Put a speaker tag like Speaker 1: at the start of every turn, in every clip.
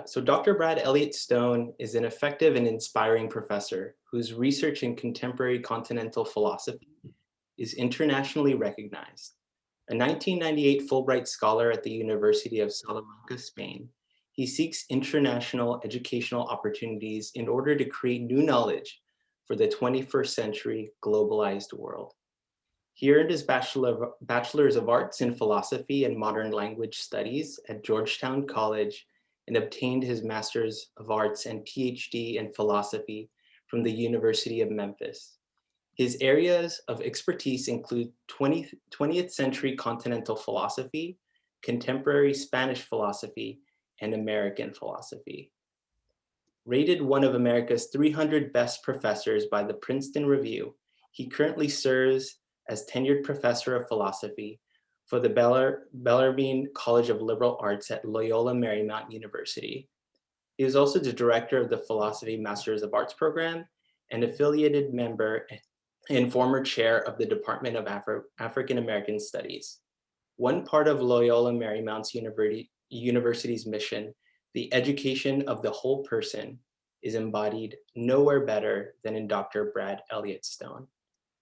Speaker 1: So Dr. Brad Elliot Stone is an effective and inspiring professor whose research in contemporary continental philosophy is internationally recognized. A 1998 Fulbright Scholar at the University of Salamanca, Spain, he seeks international educational opportunities in order to create new knowledge for the 21st century globalized world. He earned his Bachelor's of Arts in Philosophy and Modern Language Studies at Georgetown College and obtained his Master's of Arts and PhD in Philosophy from the University of Memphis. His areas of expertise include 20th century continental philosophy, contemporary Spanish philosophy, and American philosophy. Rated one of America's 300 best professors by the Princeton Review, he currently serves as tenured professor of philosophy for the Bellarmine College of Liberal Arts at Loyola Marymount University. He is also the director of the Philosophy Masters of Arts program and affiliated member and former chair of the Department of African American Studies. One part of Loyola Marymount University's mission, the education of the whole person, is embodied nowhere better than in Dr. Brad Elliot Stone.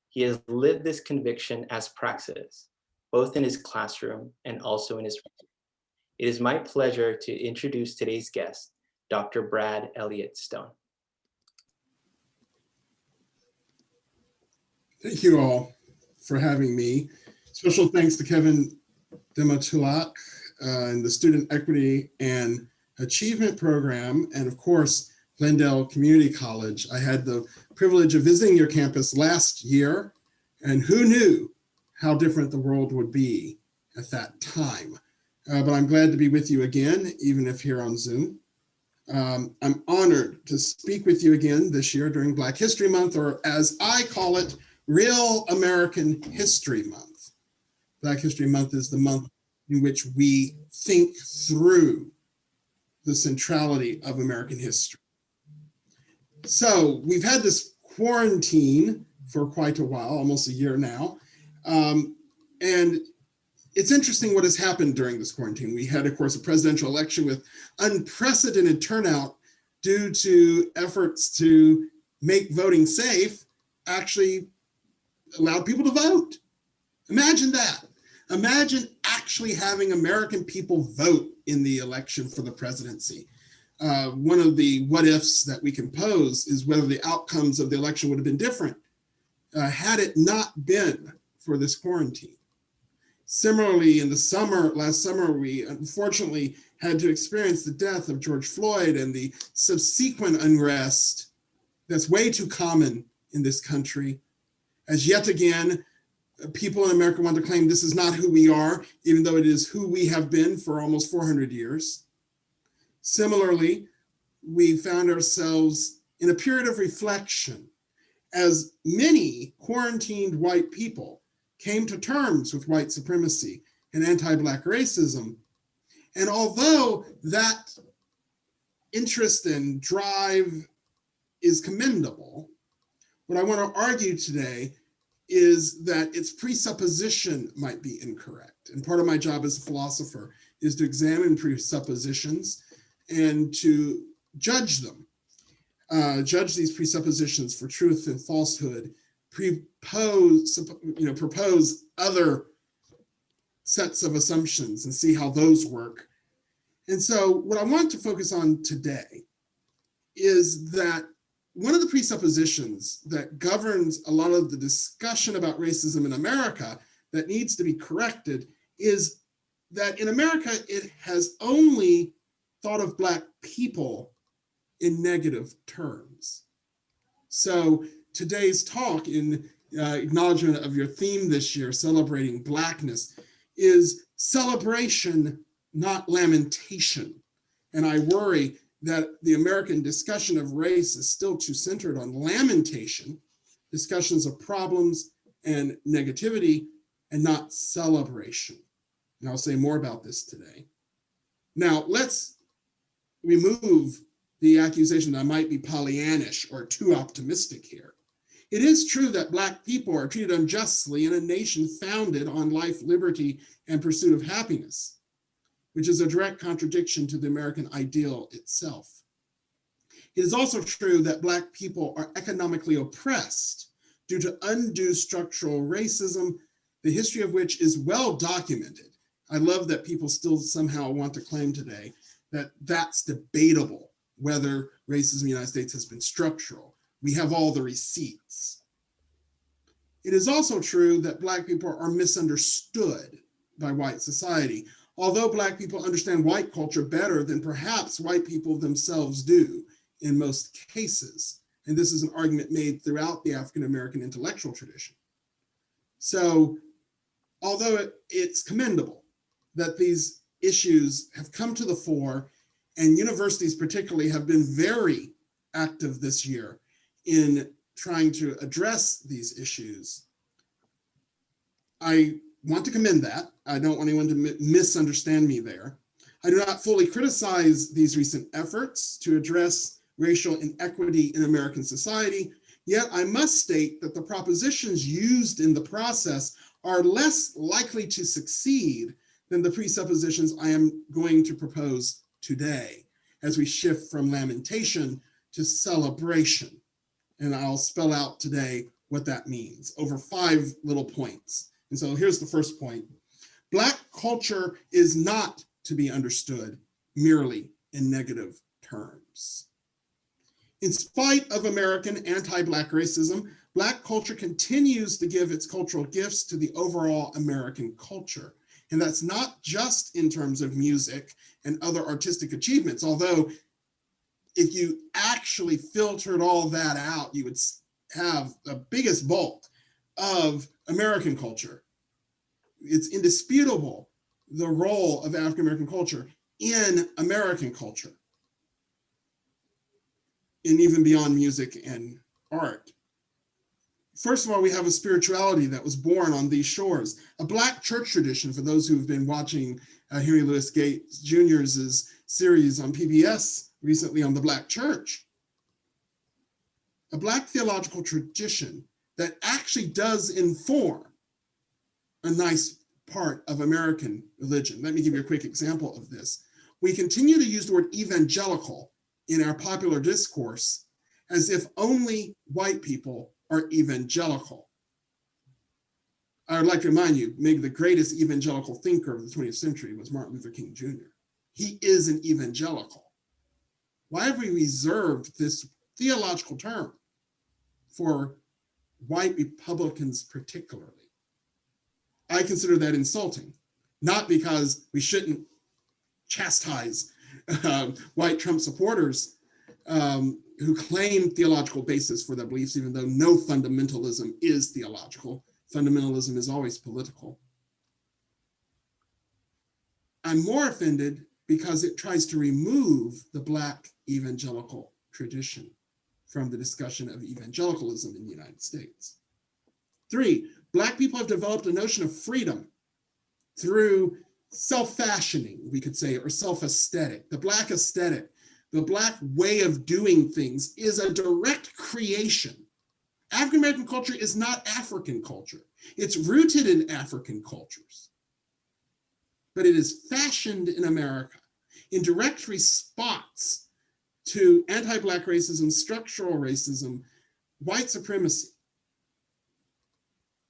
Speaker 1: He has lived this conviction as praxis, both in his classroom and also in his research. It is my pleasure to introduce today's guest, Dr. Brad Elliot Stone.
Speaker 2: Thank you all for having me. Special thanks to Kevin Dematulak and the Student Equity and Achievement Program, and of course, Glendale Community College. I had the privilege of visiting your campus last year, and who knew how different the world would be at that time. But I'm glad to be with you again, even if here on Zoom. I'm honored to speak with you again this year during Black History Month, or as I call it, Real American History Month. Black History Month is the month in which we think through the centrality of American history. So we've had this quarantine for quite a while, almost a year now. And it's interesting what has happened during this quarantine. We had, of course, a presidential election with unprecedented turnout due to efforts to make voting safe, actually allowed people to vote. Imagine that. Imagine actually having American people vote in the election for the presidency. One of the what ifs that we can pose is whether the outcomes of the election would have been different had it not been for this quarantine. Similarly, in the summer, last summer, we unfortunately had to experience the death of George Floyd and the subsequent unrest that's way too common in this country. As yet again, people in America want to claim this is not who we are, even though it is who we have been for almost 400 years. Similarly, we found ourselves in a period of reflection as many quarantined white people came to terms with white supremacy and anti-Black racism. And although that interest and drive is commendable, what I want to argue today is that its presupposition might be incorrect. And part of my job as a philosopher is to examine presuppositions and to judge them, judge these presuppositions for truth and falsehood, propose other sets of assumptions and see how those work. And so what I want to focus on today is that one of the presuppositions that governs a lot of the discussion about racism in America that needs to be corrected is that in America, it has only thought of Black people in negative terms. So today's talk, in acknowledgement of your theme this year, Celebrating Blackness, is celebration, not lamentation. And I worry that the American discussion of race is still too centered on lamentation, discussions of problems and negativity, and not celebration. And I'll say more about this today. Now, let's remove the accusation that I might be Pollyannish or too optimistic here. It is true that Black people are treated unjustly in a nation founded on life, liberty, and pursuit of happiness. which is a direct contradiction to the American ideal itself. It is also true that Black people are economically oppressed due to undue structural racism, the history of which is well documented. I love that people still somehow want to claim today that that's debatable, whether racism in the United States has been structural. We have all the receipts. It is also true that Black people are misunderstood by white society, although Black people understand white culture better than perhaps white people themselves do in most cases. And this is an argument made throughout the African-American intellectual tradition. So, although it's commendable that these issues have come to the fore, and universities particularly have been very active this year in trying to address these issues, I want to commend that. I don't want anyone to misunderstand me there. I do not fully criticize these recent efforts to address racial inequity in American society, yet I must state that the propositions used in the process are less likely to succeed than the presuppositions I am going to propose today as we shift from lamentation to celebration. And I'll spell out today what that means over 5 little points. And so here's the first point. Black culture is not to be understood merely in negative terms. In spite of American anti-Black racism, Black culture continues to give its cultural gifts to the overall American culture. And that's not just in terms of music and other artistic achievements, although if you actually filtered all that out, you would have the biggest bulk of American culture. It's indisputable the role of African-American culture in American culture, and even beyond music and art. First of all, we have a spirituality that was born on these shores, a Black church tradition, for those who've been watching Henry Louis Gates Jr.'s series on PBS recently on the Black church. A Black theological tradition that actually does inform a nice part of American religion. Let me give you a quick example of this. We continue to use the word evangelical in our popular discourse as if only white people are evangelical. I would like to remind you, maybe the greatest evangelical thinker of the 20th century was Martin Luther King Jr. He is an evangelical. Why have we reserved this theological term for white Republicans particularly? I consider that insulting, not because we shouldn't chastise white Trump supporters who claim theological basis for their beliefs, even though no fundamentalism is theological. Fundamentalism is always political. I'm more offended because it tries to remove the Black evangelical tradition from the discussion of evangelicalism in the United States. 3, Black people have developed a notion of freedom through self-fashioning, we could say, or self-aesthetic. The Black aesthetic, the Black way of doing things is a direct creation. African-American culture is not African culture. It's rooted in African cultures, but it is fashioned in America in direct response to anti-Black racism, structural racism, white supremacy.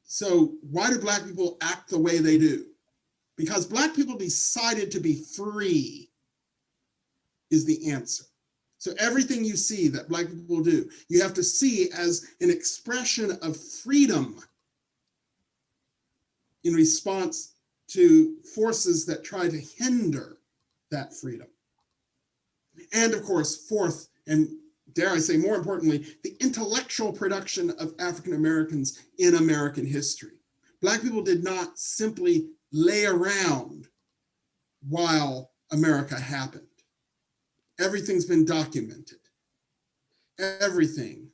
Speaker 2: So why do Black people act the way they do? Because Black people decided to be free is the answer. So everything you see that Black people do, you have to see as an expression of freedom in response to forces that try to hinder that freedom. And of course, 4th, and dare I say more importantly, the intellectual production of African Americans in American history. Black people did not simply lay around while America happened. Everything's been documented. Everything.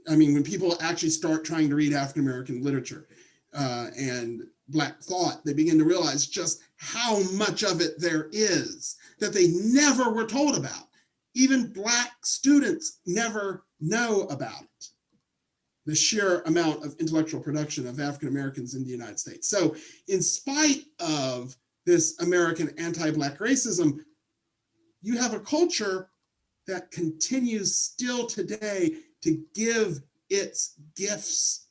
Speaker 2: I mean, when people actually start trying to read African American literature and Black thought, they begin to realize just how much of it there is that they never were told about. Even Black students never know about it. The sheer amount of intellectual production of African Americans in the United States. So in spite of this American anti-Black racism, you have a culture that continues still today to give its gifts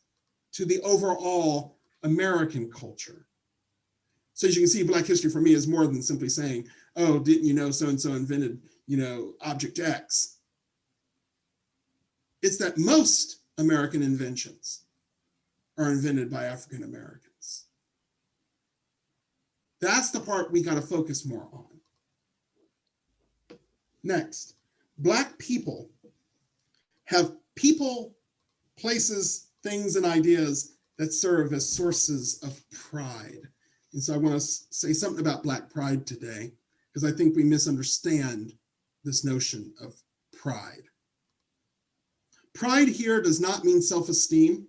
Speaker 2: to the overall American culture. So as you can see, Black history for me is more than simply saying, oh, didn't you know so-and-so invented, object X. It's that most American inventions are invented by African Americans. That's the part we got to focus more on. Next, Black people have people, places, things, and ideas that serve as sources of pride. And so I want to say something about Black pride today, because I think we misunderstand this notion of pride. Pride here does not mean self-esteem,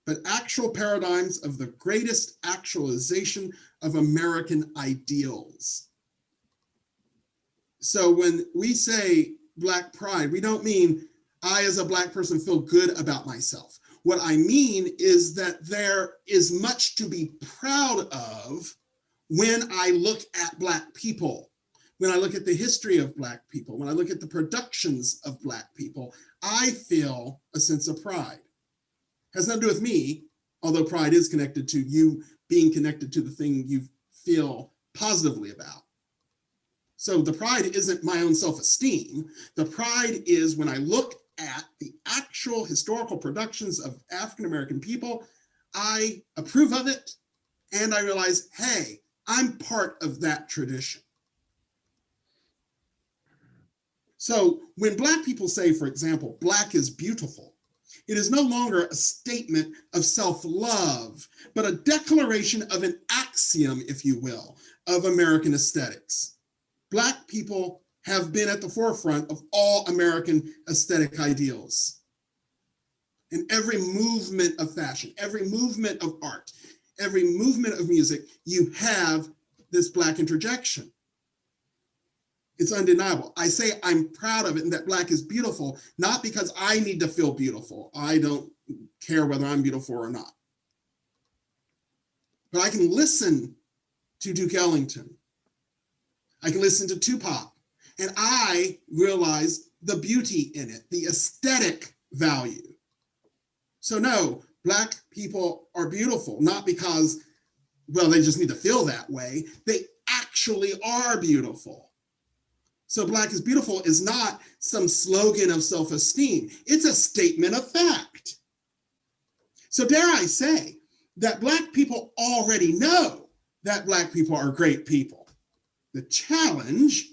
Speaker 2: but actual paradigms of the greatest actualization of American ideals. So when we say Black pride, we don't mean I as a Black person feel good about myself. What I mean is that there is much to be proud of when I look at Black people, when I look at the history of Black people, when I look at the productions of Black people. I feel a sense of pride. It has nothing to do with me, although pride is connected to you being connected to the thing you feel positively about. So the pride isn't my own self-esteem. The pride is when I look at the actual historical productions of African-American people, I approve of it, and I realize, hey, I'm part of that tradition. So when Black people say, for example, Black is beautiful, it is no longer a statement of self-love, but a declaration of an axiom, if you will, of American aesthetics. Black people have been at the forefront of all American aesthetic ideals. In every movement of fashion, every movement of art, every movement of music, you have this Black interjection. It's undeniable. I say I'm proud of it and that Black is beautiful, not because I need to feel beautiful. I don't care whether I'm beautiful or not. But I can listen to Duke Ellington. I can listen to Tupac, and I realize the beauty in it, the aesthetic value. So no, Black people are beautiful, not because, well, they just need to feel that way. They actually are beautiful. So Black is beautiful is not some slogan of self-esteem. It's a statement of fact. So dare I say that Black people already know that Black people are great people. The challenge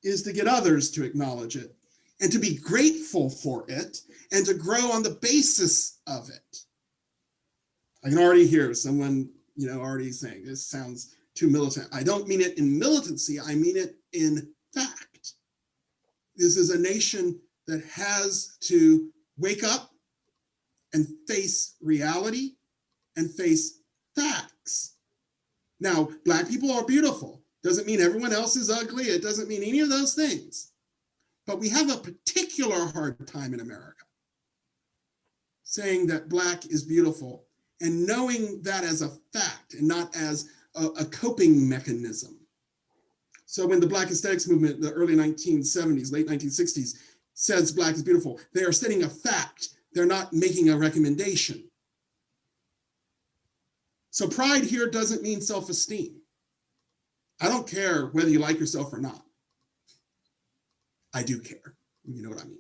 Speaker 2: is to get others to acknowledge it and to be grateful for it and to grow on the basis of it. I can already hear someone, already saying this sounds too militant. I don't mean it in militancy, I mean it in fact. This is a nation that has to wake up and face reality and face facts. Now, Black people are beautiful. Doesn't mean everyone else is ugly. It doesn't mean any of those things. But we have a particular hard time in America saying that Black is beautiful and knowing that as a fact and not as a coping mechanism. So when the Black aesthetics movement in the early 1970s, late 1960s, says Black is beautiful, they are stating a fact. They're not making a recommendation. So pride here doesn't mean self-esteem. I don't care whether you like yourself or not. I do care. You know what I mean.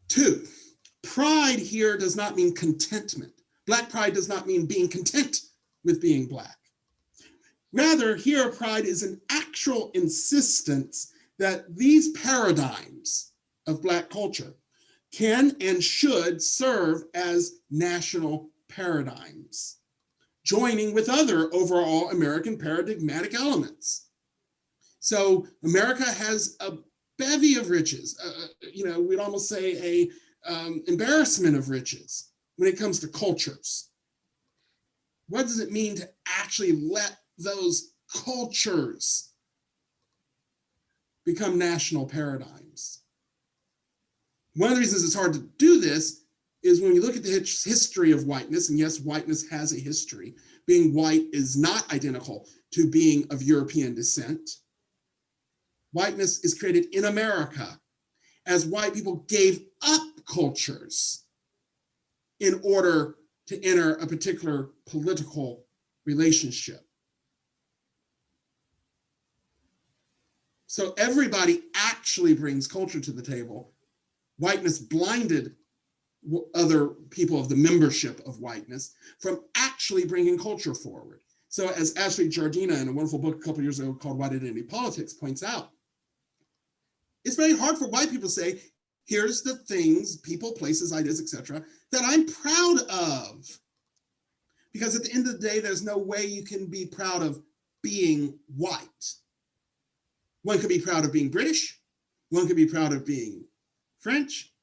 Speaker 2: 2, pride here does not mean contentment. Black pride does not mean being content with being Black. Rather, here pride is an actual insistence that these paradigms of Black culture can and should serve as national paradigms, joining with other overall American paradigmatic elements. So America has a bevy of riches, we'd almost say a embarrassment of riches when it comes to cultures. What does it mean to actually let those cultures become national paradigms? One of the reasons it's hard to do this is when you look at the history of whiteness, and yes, whiteness has a history, being white is not identical to being of European descent. Whiteness is created in America as white people gave up cultures in order to enter a particular political relationship. So everybody actually brings culture to the table. Whiteness blinded other people of the membership of whiteness from actually bringing culture forward. So as Ashley Jardina in a wonderful book a couple of years ago called White Identity Politics points out, it's very hard for white people to say, here's the things, people, places, ideas, etc., that I'm proud of. Because at the end of the day, there's no way you can be proud of being white. One could be proud of being British. One could be proud of being French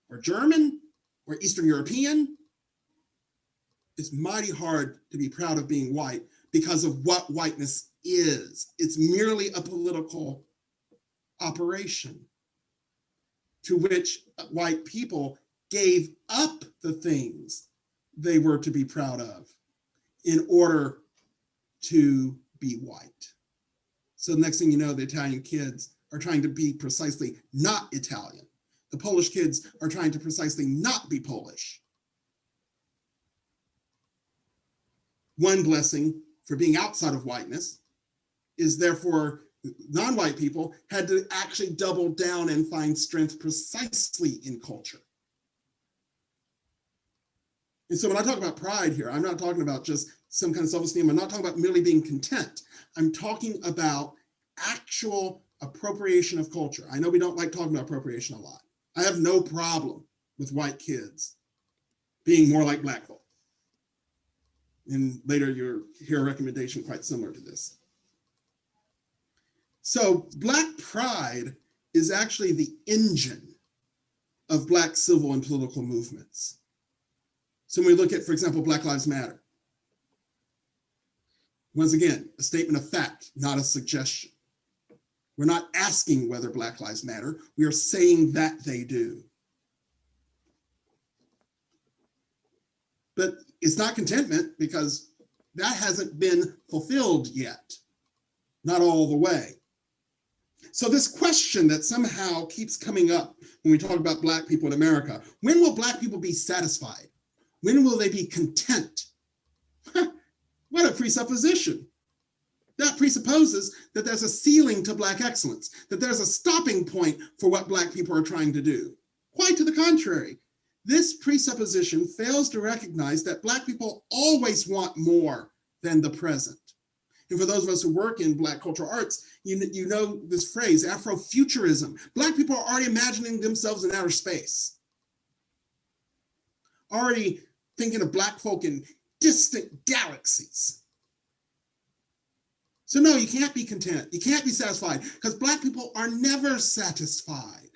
Speaker 2: or German or Eastern European. It's mighty hard to be proud of being white because of what whiteness is. It's merely a political operation to which white people gave up the things they were to be proud of in order to be white. So the next thing you know, the Italian kids are trying to be precisely not Italian. The Polish kids are trying to precisely not be Polish. One blessing for being outside of whiteness is therefore non-white people had to actually double down and find strength precisely in culture. And so when I talk about pride here, I'm not talking about just some kind of self-esteem. I'm not talking about merely being content. I'm talking about actual appropriation of culture. I know we don't like talking about appropriation a lot. I have no problem with white kids being more like black folk. And later you'll hear a recommendation quite similar to this. So Black pride is actually the engine of Black civil and political movements. So when we look at, for example, Black Lives Matter, once again, a statement of fact, not a suggestion. We're not asking whether Black Lives Matter, we are saying that they do. But it's not contentment because that hasn't been fulfilled yet, not all the way. So this question that somehow keeps coming up when we talk about Black people in America, when will Black people be satisfied? When will they be content? What a presupposition. That presupposes that there's a ceiling to Black excellence, that there's a stopping point for what Black people are trying to do. Quite to the contrary. This presupposition fails to recognize that Black people always want more than the present. And for those of us who work in Black cultural arts, you know this phrase, Afrofuturism. Black people are already imagining themselves in outer space. Already thinking of Black folk in distant galaxies. So no, you can't be content. You can't be satisfied because Black people are never satisfied.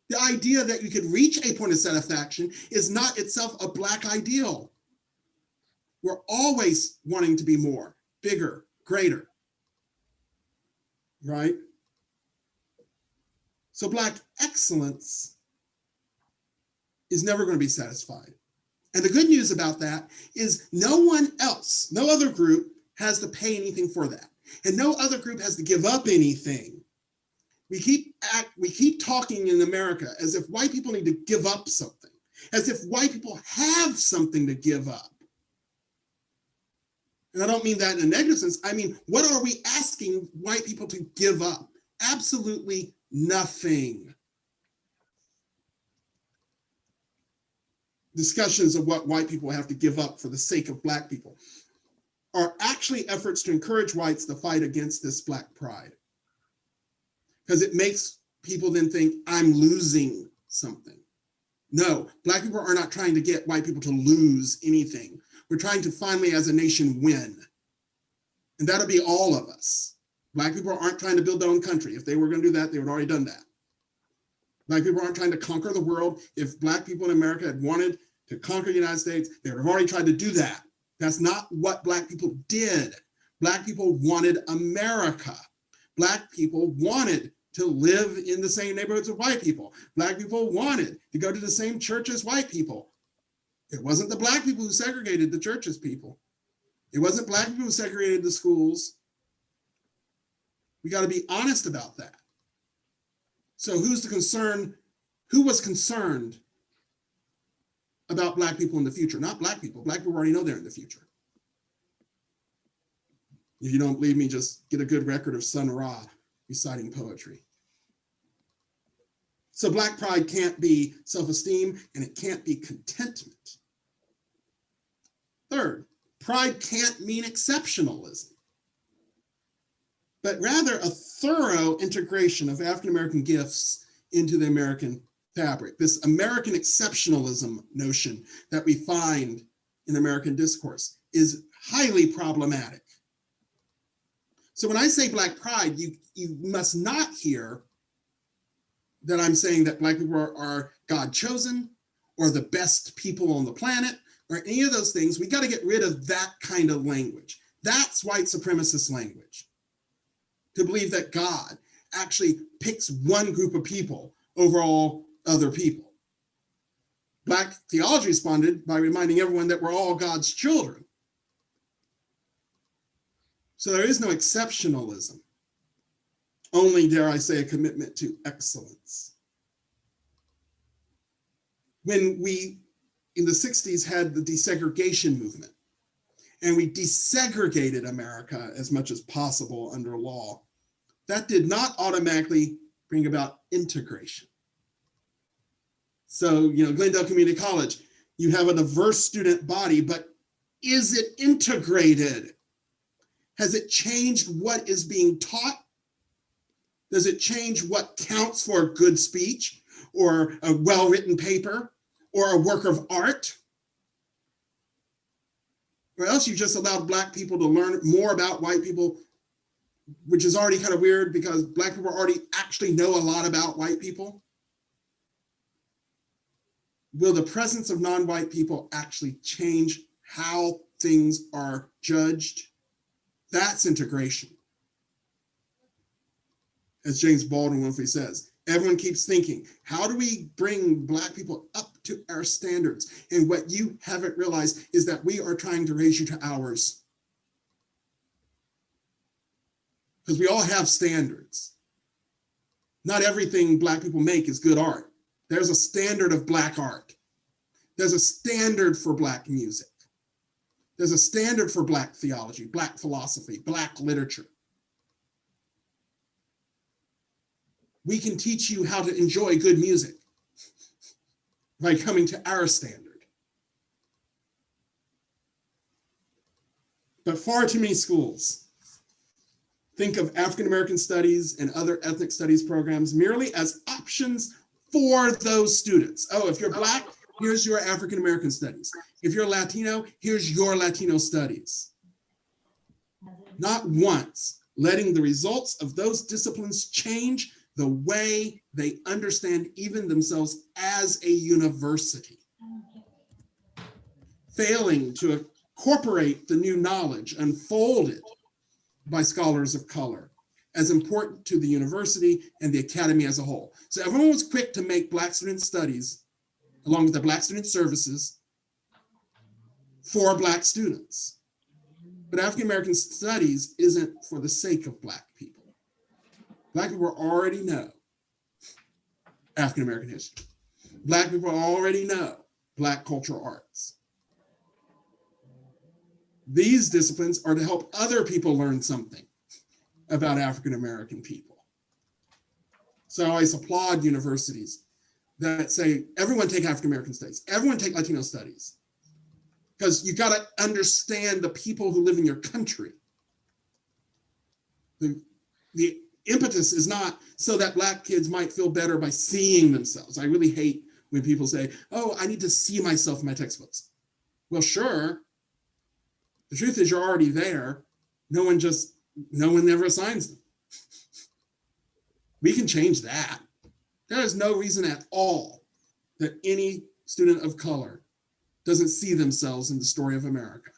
Speaker 2: The idea that you could reach a point of satisfaction is not itself a Black ideal. We're always wanting to be more, bigger, greater, right? So Black excellence is never going to be satisfied. And the good news about that is no one else, no other group has to pay anything for that. And no other group has to give up anything. We keep talking in America as if white people need to give up something, as if white people have something to give up. And I don't mean that in a negative sense. I mean, what are we asking white people to give up? Absolutely nothing. Discussions of what white people have to give up for the sake of Black people are actually efforts to encourage whites to fight against this Black pride. Because it makes people then think, I'm losing something. No, Black people are not trying to get white people to lose anything. We're trying to finally, as a nation, win. And that'll be all of us. Black people aren't trying to build their own country. If they were going to do that, they would have already done that. Black people aren't trying to conquer the world. If Black people in America had wanted to conquer the United States, they would have already tried to do that. That's not what Black people did. Black people wanted America. Black people wanted to live in the same neighborhoods with white people. Black people wanted to go to the same church as white people. It wasn't the Black people who segregated the church as people. It wasn't Black people who segregated the schools. We got to be honest about that. So who was concerned about Black people in the future? Not Black people. Black people already know they're in the future. If you don't believe me, just get a good record of Sun Ra reciting poetry. So Black pride can't be self-esteem, and it can't be contentment. Third, pride can't mean exceptionalism, but rather a thorough integration of African-American gifts into the American fabric. This American exceptionalism notion that we find in American discourse is highly problematic. So when I say Black pride, you must not hear that I'm saying that Black people are God chosen or the best people on the planet or any of those things. We got to get rid of that kind of language. That's white supremacist language. To believe that God actually picks one group of people over all other people. Black theology responded by reminding everyone that we're all God's children. So there is no exceptionalism, only, dare I say, a commitment to excellence. When we, in the 60s, had the desegregation movement, and we desegregated America as much as possible under law, that did not automatically bring about integration. So, Glendale Community College, you have a diverse student body, but is it integrated? Has it changed what is being taught? Does it change what counts for good speech or a well-written paper or a work of art? Or else you just allowed Black people to learn more about white people, which is already kind of weird because Black people already actually know a lot about white people. Will the presence of non-white people actually change how things are judged? That's integration. As James Baldwin Winfrey says, everyone keeps thinking, how do we bring Black people up to our standards? And what you haven't realized is that we are trying to raise you to ours. Because we all have standards. Not everything Black people make is good art. There's a standard of Black art. There's a standard for Black music. There's a standard for Black theology, Black philosophy, Black literature. We can teach you how to enjoy good music by coming to our standard. But far too many schools think of African American studies and other ethnic studies programs merely as options for those students. Oh, if you're Black, here's your African American studies. If you're Latino, here's your Latino studies. Not once letting the results of those disciplines change the way they understand even themselves as a university. Failing to incorporate the new knowledge unfolded by scholars of color as important to the university and the academy as a whole. So everyone was quick to make Black student studies, along with the Black student services, for Black students. But African American studies isn't for the sake of Black people. Black people already know African American history. Black people already know Black cultural arts. These disciplines are to help other people learn something about African American people. So I always applaud universities that say, everyone take African American studies, everyone take Latino studies, because you got to understand the people who live in your country. The impetus is not so that Black kids might feel better by seeing themselves. I really hate when people say, oh, I need to see myself in my textbooks. Well, sure. The truth is you're already there. No one ever assigns them. We can change that. There is no reason at all that any student of color doesn't see themselves in the story of America,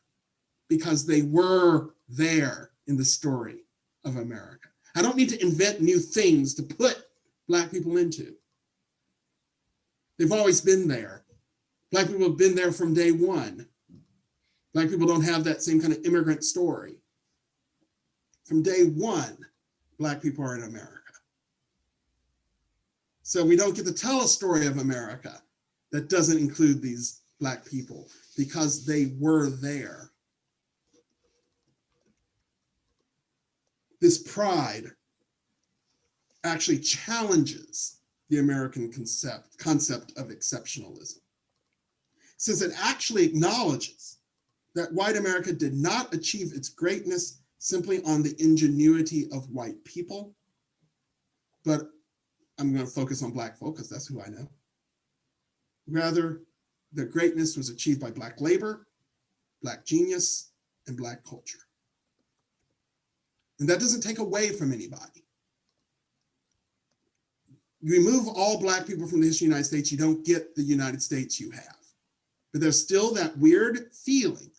Speaker 2: because they were there in the story of America. I don't need to invent new things to put Black people into. They've always been there. Black people have been there from day one. Black people don't have that same kind of immigrant story. From day one, Black people are in America. So we don't get to tell a story of America that doesn't include these Black people because they were there. This pride actually challenges the American concept of exceptionalism, since it actually acknowledges that white America did not achieve its greatness simply on the ingenuity of white people, but I'm going to focus on Black folk because that's who I know. Rather, the greatness was achieved by Black labor, Black genius, and Black culture. And that doesn't take away from anybody. You remove all Black people from the history of the United States, you don't get the United States you have. But there's still that weird feeling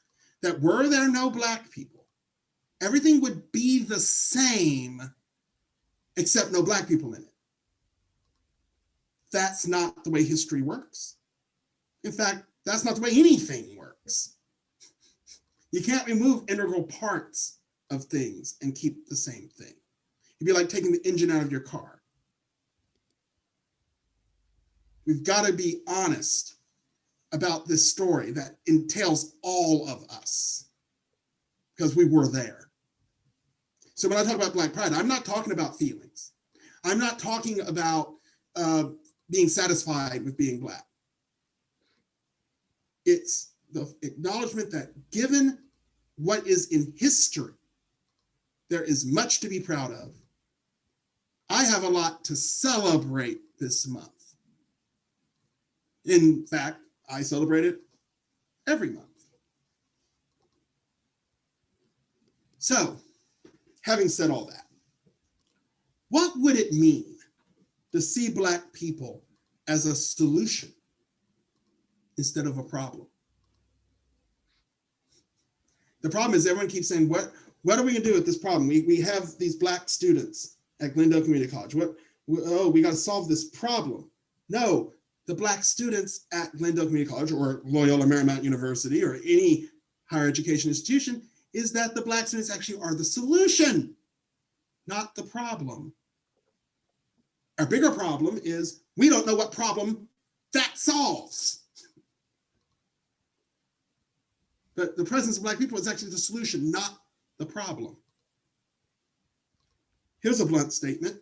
Speaker 2: that were there no Black people, everything would be the same except no Black people in it. That's not the way history works. In fact, that's not the way anything works. You can't remove integral parts of things and keep the same thing. It'd be like taking the engine out of your car. We've got to be honest about this story that entails all of us because we were there. So when I talk about Black pride, I'm not talking about feelings. I'm not talking about being satisfied with being Black. It's the acknowledgement that given what is in history, there is much to be proud of. I have a lot to celebrate this month. In fact, I celebrate it every month. So, having said all that, what would it mean to see Black people as a solution instead of a problem? The problem is everyone keeps saying, what are we gonna do with this problem? We have these Black students at Glendale Community College. We gotta solve this problem. No, the Black students at Glendale Community College or Loyola Marymount University or any higher education institution is that the Black students actually are the solution, not the problem. Our bigger problem is we don't know what problem that solves. But the presence of Black people is actually the solution, not the problem. Here's a blunt statement.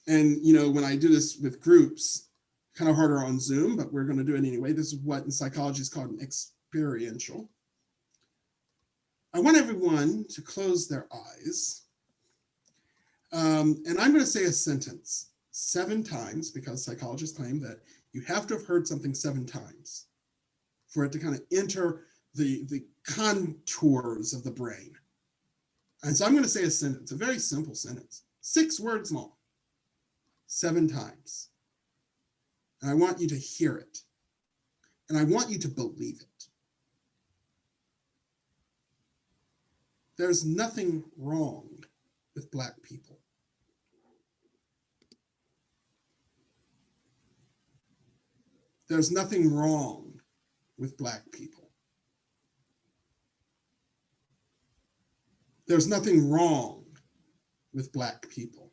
Speaker 2: And when I do this with groups, kind of harder on Zoom, but we're going to do it anyway. This is what in psychology is called an experiential. I want everyone to close their eyes. And I'm going to say a sentence 7 times because psychologists claim that you have to have heard something 7 times for it to kind of enter the contours of the brain. And so I'm going to say a sentence, a very simple sentence, 6 words long, 7 times. And I want you to hear it. And I want you to believe it. There's nothing wrong with Black people. There's nothing wrong with Black people. There's nothing wrong with Black people.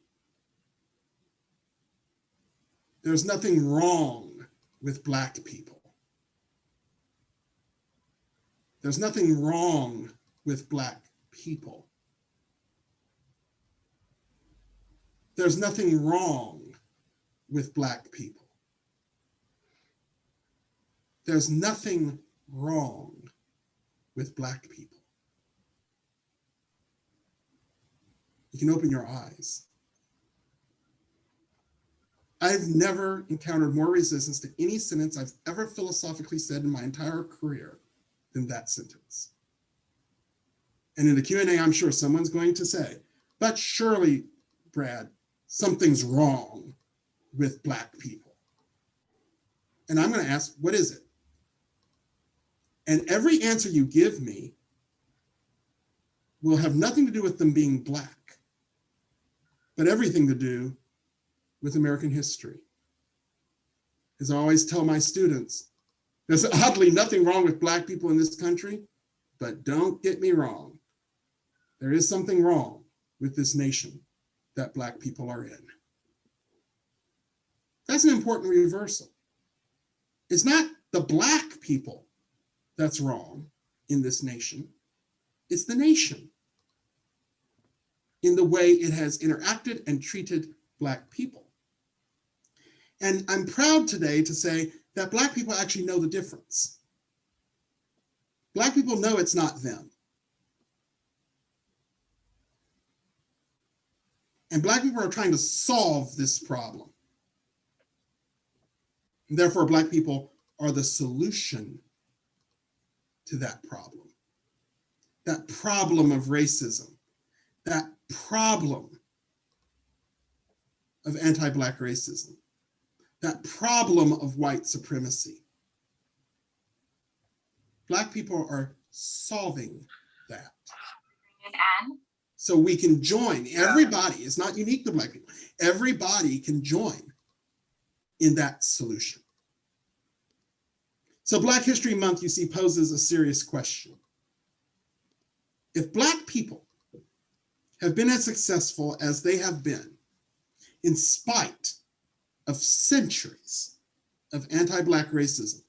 Speaker 2: There's nothing wrong with Black people. There's nothing wrong with Black people. There's nothing wrong with Black people. There's nothing wrong with Black people. You can open your eyes. I've never encountered more resistance to any sentence I've ever philosophically said in my entire career than that sentence. And in the Q&A, I'm sure someone's going to say, but surely, Brad, something's wrong with Black people. And I'm going to ask, what is it? And every answer you give me will have nothing to do with them being Black, but everything to do with American history. As I always tell my students, there's oddly nothing wrong with Black people in this country, But don't get me wrong. There is something wrong with this nation that Black people are in. That's an important reversal. It's not the Black people that's wrong in this nation. It's the nation in the way it has interacted and treated Black people. And I'm proud today to say that Black people actually know the difference. Black people know it's not them. And Black people are trying to solve this problem. And therefore, Black people are the solution to that problem of racism, that problem of anti-Black racism, that problem of white supremacy. Black people are solving that. So we can join, everybody, it's not unique to Black people, everybody can join in that solution. So Black History Month, you see, poses a serious question. If Black people have been as successful as they have been, in spite of centuries of anti-Black racism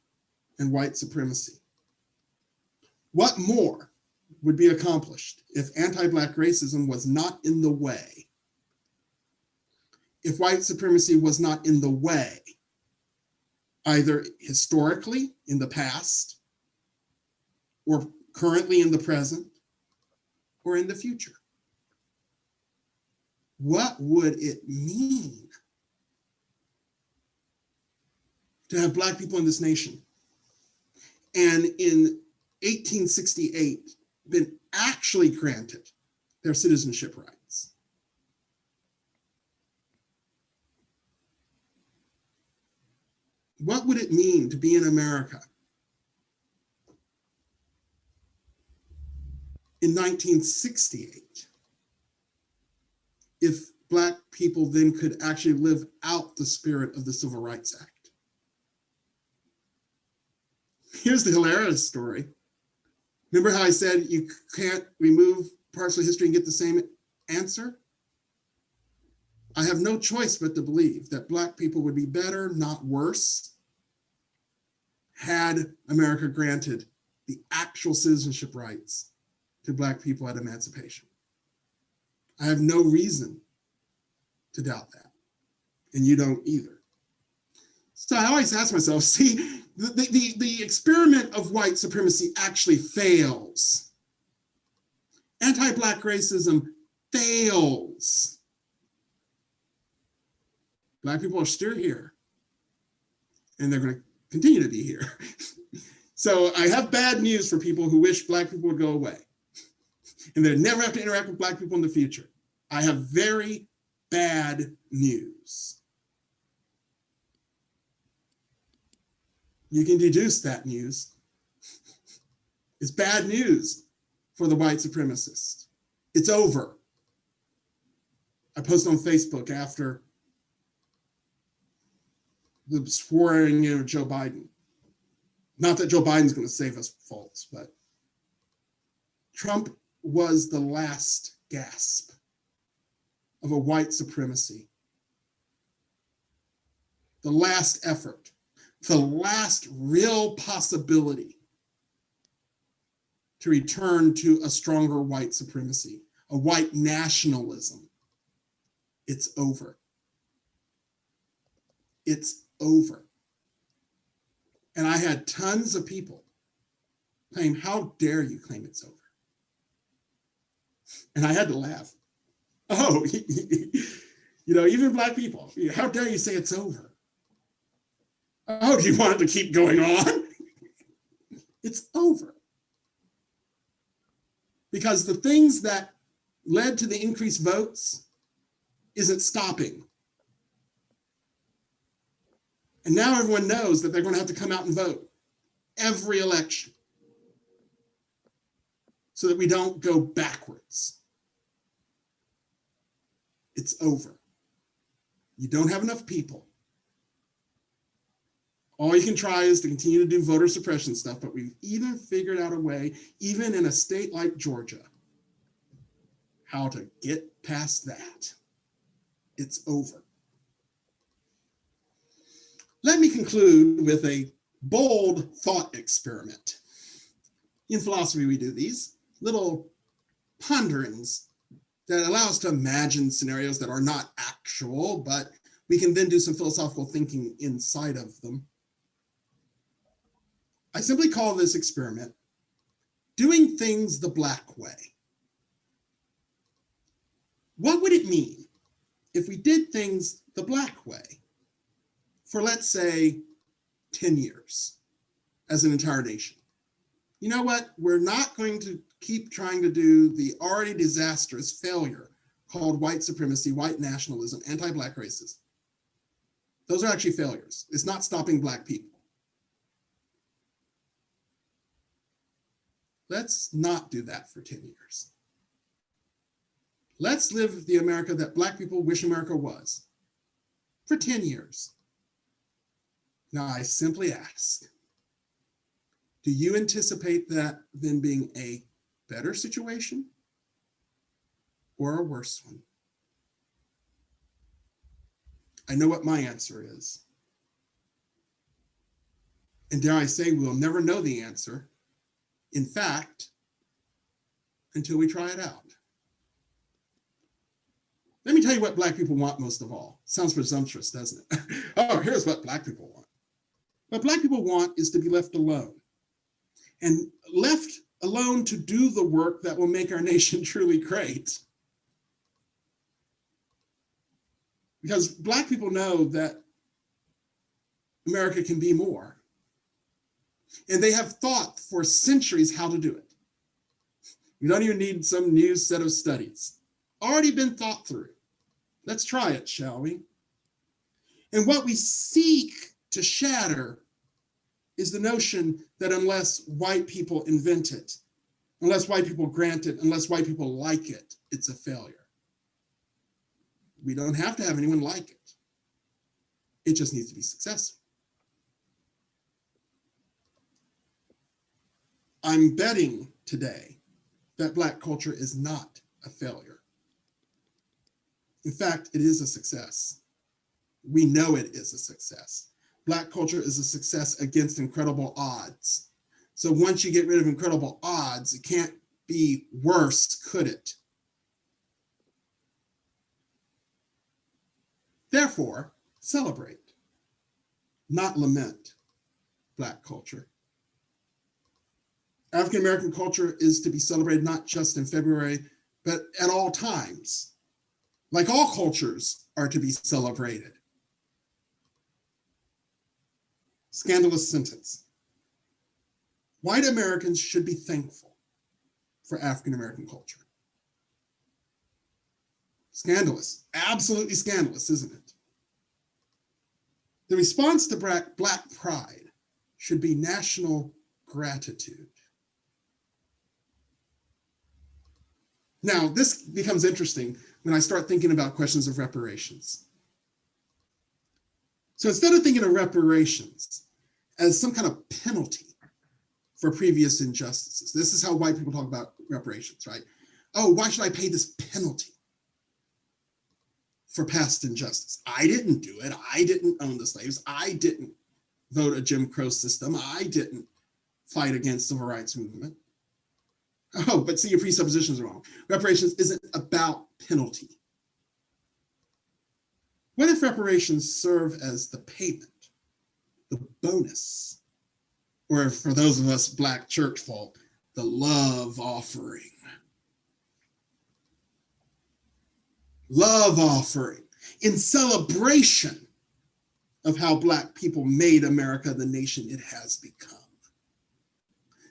Speaker 2: and white supremacy, what more would be accomplished if anti-Black racism was not in the way? If white supremacy was not in the way, either historically in the past, or currently in the present, or in the future? What would it mean to have Black people in this nation and in 1868 been actually granted their citizenship rights? What would it mean to be in America in 1968 if Black people then could actually live out the spirit of the Civil Rights Act? Here's the hilarious story. Remember how I said you can't remove partial history and get the same answer? I have no choice but to believe that Black people would be better, not worse, had America granted the actual citizenship rights to Black people at emancipation. I have no reason to doubt that, and you don't either. So I always ask myself, see, the experiment of white supremacy actually fails. Anti-Black racism fails. Black people are still here, and they're going to continue to be here. So I have bad news for people who wish Black people would go away, and they'd never have to interact with Black people in the future. I have very bad news. You can deduce that news. It's bad news for the white supremacist. It's over. I posted on Facebook after the swearing in of Joe Biden. Not that Joe Biden's going to save us folks, but Trump was the last gasp of a white supremacy. The last effort, the last real possibility to return to a stronger white supremacy, a white nationalism. It's over. It's over. And I had tons of people claim, how dare you claim it's over? And I had to laugh. Oh, even Black people, how dare you say it's over? Oh, do you want it to keep going on? It's over. Because the things that led to the increased votes isn't stopping. And now everyone knows that they're going to have to come out and vote every election so that we don't go backwards. It's over. You don't have enough people. All you can try is to continue to do voter suppression stuff, but we've even figured out a way, even in a state like Georgia, how to get past that. It's over. Let me conclude with a bold thought experiment. In philosophy, we do these little ponderings that allow us to imagine scenarios that are not actual, but we can then do some philosophical thinking inside of them. I simply call this experiment doing things the Black way. What would it mean if we did things the Black way for, let's say, 10 years as an entire nation? You know what? We're not going to keep trying to do the already disastrous failure called white supremacy, white nationalism, anti-Black racism. Those are actually failures. It's not stopping Black people. Let's not do that for 10 years. Let's live the America that Black people wish America was for 10 years. Now, I simply ask, do you anticipate that then being a better situation or a worse one? I know what my answer is. And dare I say, we'll never know the answer, in fact, until we try it out. Let me tell you what Black people want most of all. Sounds presumptuous, doesn't it? Oh, here's what Black people want. What Black people want is to be left alone. And left alone to do the work that will make our nation truly great. Because Black people know that America can be more. And they have thought for centuries how to do it. We don't even need some new set of studies. Already been thought through. Let's try it, shall we? And what we seek to shatter is the notion that unless white people invent it, unless white people grant it, unless white people like it, it's a failure. We don't have to have anyone like it. It just needs to be successful. I'm betting today that Black culture is not a failure. In fact, it is a success. We know it is a success. Black culture is a success against incredible odds. So once you get rid of incredible odds, it can't be worse, could it? Therefore, celebrate, not lament Black culture. African American culture is to be celebrated not just in February, but at all times. Like all cultures are to be celebrated. Scandalous sentence. White Americans should be thankful for African American culture. Scandalous, absolutely scandalous, isn't it? The response to Black pride should be national gratitude. Now, this becomes interesting when I start thinking about questions of reparations. So instead of thinking of reparations as some kind of penalty for previous injustices, this is how white people talk about reparations, right? Oh, why should I pay this penalty for past injustice? I didn't do it. I didn't own the slaves. I didn't vote a Jim Crow system. I didn't fight against the civil rights movement. Oh, but see, your presuppositions are wrong. Reparations isn't about penalty. What if reparations serve as the payment, the bonus, or for those of us Black church folk, the love offering? Love offering in celebration of how Black people made America the nation it has become.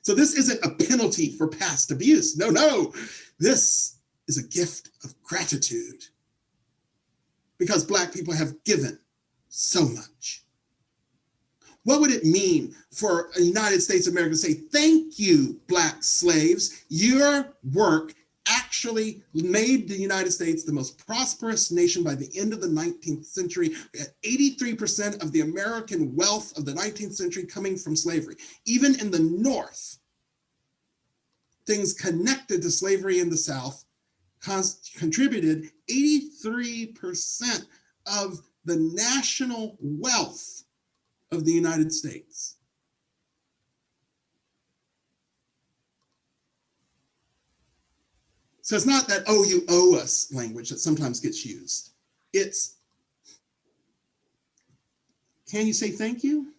Speaker 2: So this isn't a penalty for past abuse. No. This is a gift of gratitude because Black people have given so much. What would it mean for a United States of America to say, thank you, Black slaves, your work actually made the United States the most prosperous nation by the end of the 19th century. We had 83% of the American wealth of the 19th century coming from slavery. Even in the North, things connected to slavery in the South contributed 83% of the national wealth of the United States. So it's not that, oh, you owe us language that sometimes gets used. It's, can you say thank you?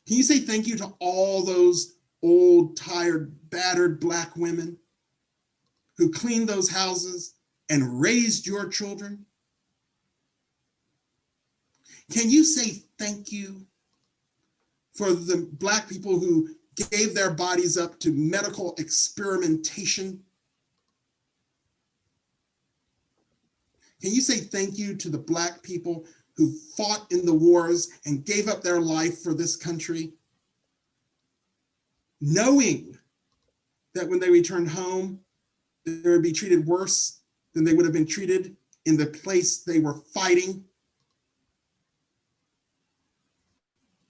Speaker 2: Can you say thank you to all those old, tired, battered Black women who cleaned those houses and raised your children? Can you say thank you for the Black people who gave their bodies up to medical experimentation? Can you say thank you to the Black people who fought in the wars and gave up their life for this country, knowing that when they returned home, they would be treated worse than they would have been treated in the place they were fighting?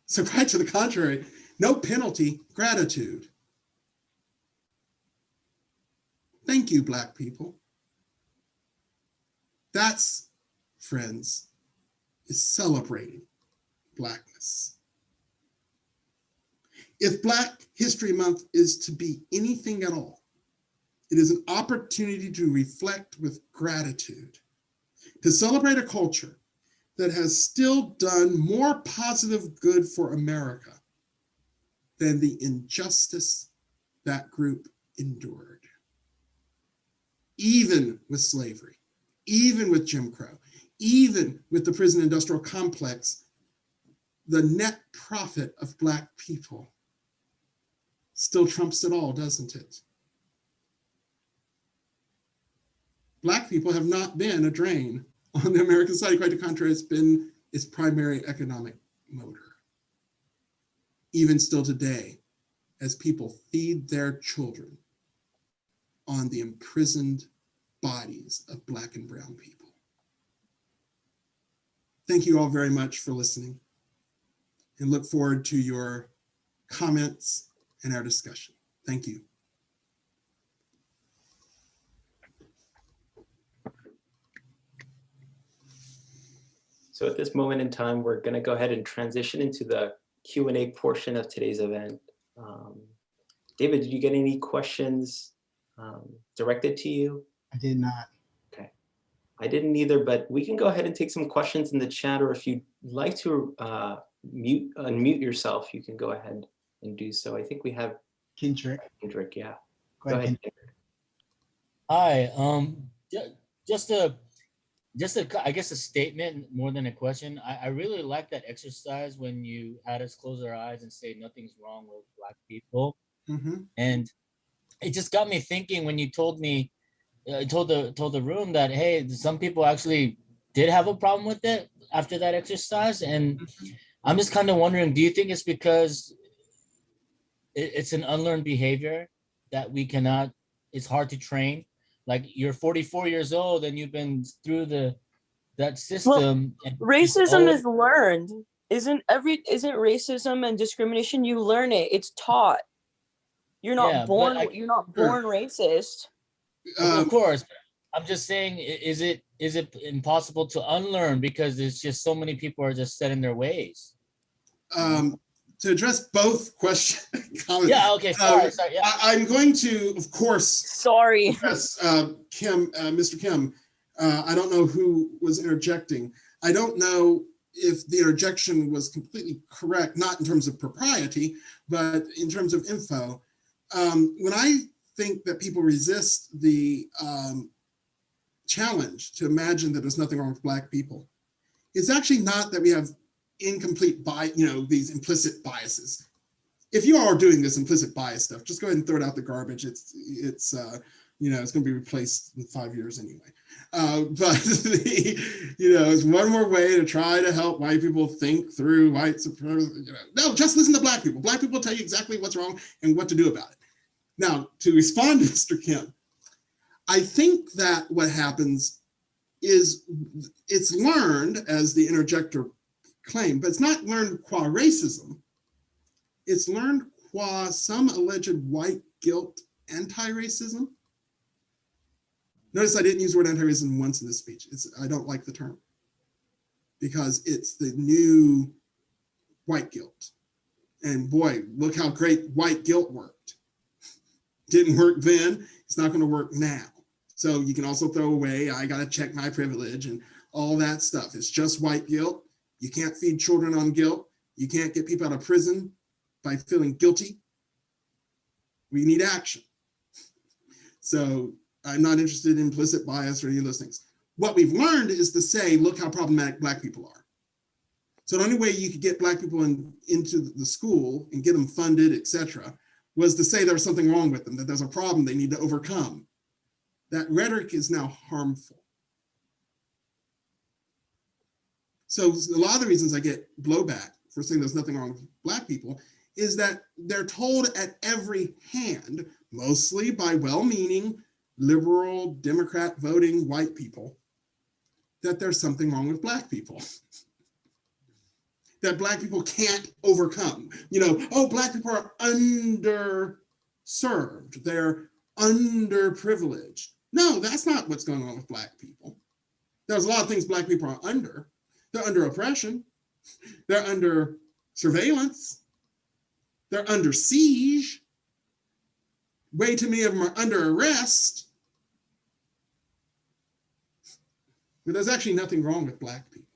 Speaker 2: So quite to the contrary, no penalty, gratitude. Thank you, Black people. That's, friends, is celebrating Blackness. If Black History Month is to be anything at all, it is an opportunity to reflect with gratitude, to celebrate a culture that has still done more positive good for America than the injustice that group endured. Even with slavery, even with Jim Crow, even with the prison industrial complex, the net profit of Black people still trumps it all, doesn't it? Black people have not been a drain on the American society. Quite the contrary, it's been its primary economic motor. Even still today, as people feed their children on the imprisoned bodies of Black and brown people. Thank you all very much for listening, and look forward to your comments and our discussion. Thank you.
Speaker 1: So at this moment in time, we're going to go ahead and transition into the Q&A portion of today's event. David, did you get any questions directed to you?
Speaker 3: I did not.
Speaker 1: Okay. I didn't either, but we can go ahead and take some questions in the chat, or if you'd like to unmute yourself, you can go ahead and do so. I think we have
Speaker 3: Kendrick.
Speaker 1: Kendrick, yeah.
Speaker 3: Go ahead.
Speaker 1: Kendrick.
Speaker 4: Hi, just a, I guess a statement more than a question. I really like that exercise when you had us close our eyes and say nothing's wrong with Black people.
Speaker 2: Mm-hmm.
Speaker 4: And it just got me thinking when you told me, told the room that, hey, some people actually did have a problem with it after that exercise. And I'm just kind of wondering, do you think it's because it's an unlearned behavior that we cannot, it's hard to train? Like, you're 44 years old and you've been through that system.
Speaker 5: Well, racism is learned. Isn't racism and discrimination, you learn it, it's taught. You're not born racist.
Speaker 4: Of course. I'm just saying, is it impossible to unlearn because it's just so many people are just set in their ways?
Speaker 2: To address both questions.
Speaker 4: Yeah, okay, sorry, yeah.
Speaker 2: I'm going to, of course, address Mr. Kim. I don't know who was interjecting. I don't know if the interjection was completely correct, not in terms of propriety, but in terms of info. When I think that people resist the challenge to imagine that there's nothing wrong with Black people, it's actually not that we have incomplete bias, these implicit biases. If you are doing this implicit bias stuff, just go ahead and throw it out the garbage. It's going to be replaced in 5 years anyway. But it's one more way to try to help white people think through white supremacy. No, just listen to Black people. Black people tell you exactly what's wrong and what to do about it. Now, to respond to Mr. Kim, I think that what happens is it's learned, as the interjector claimed, but it's not learned qua racism. It's learned qua some alleged white guilt anti-racism. Notice I didn't use the word anti-racism once in this speech. I don't like the term because it's the new white guilt. And boy, look how great white guilt worked. Didn't work then, it's not going to work now. So you can also throw away, I got to check my privilege and all that stuff. It's just white guilt. You can't feed children on guilt. You can't get people out of prison by feeling guilty. We need action. So I'm not interested in implicit bias or any of those things. What we've learned is to say, look how problematic Black people are. So the only way you could get Black people into the school and get them funded, et cetera, was to say there's something wrong with them, that there's a problem they need to overcome. That rhetoric is now harmful. So a lot of the reasons I get blowback for saying there's nothing wrong with Black people is that they're told at every hand, mostly by well-meaning, liberal, Democrat voting white people, that there's something wrong with Black people. That Black people can't overcome. You know, oh, Black people are underserved, they're underprivileged. No, that's not what's going on with Black people. There's a lot of things Black people are under. They're under oppression, they're under surveillance, they're under siege. Way too many of them are under arrest. But there's actually nothing wrong with Black people.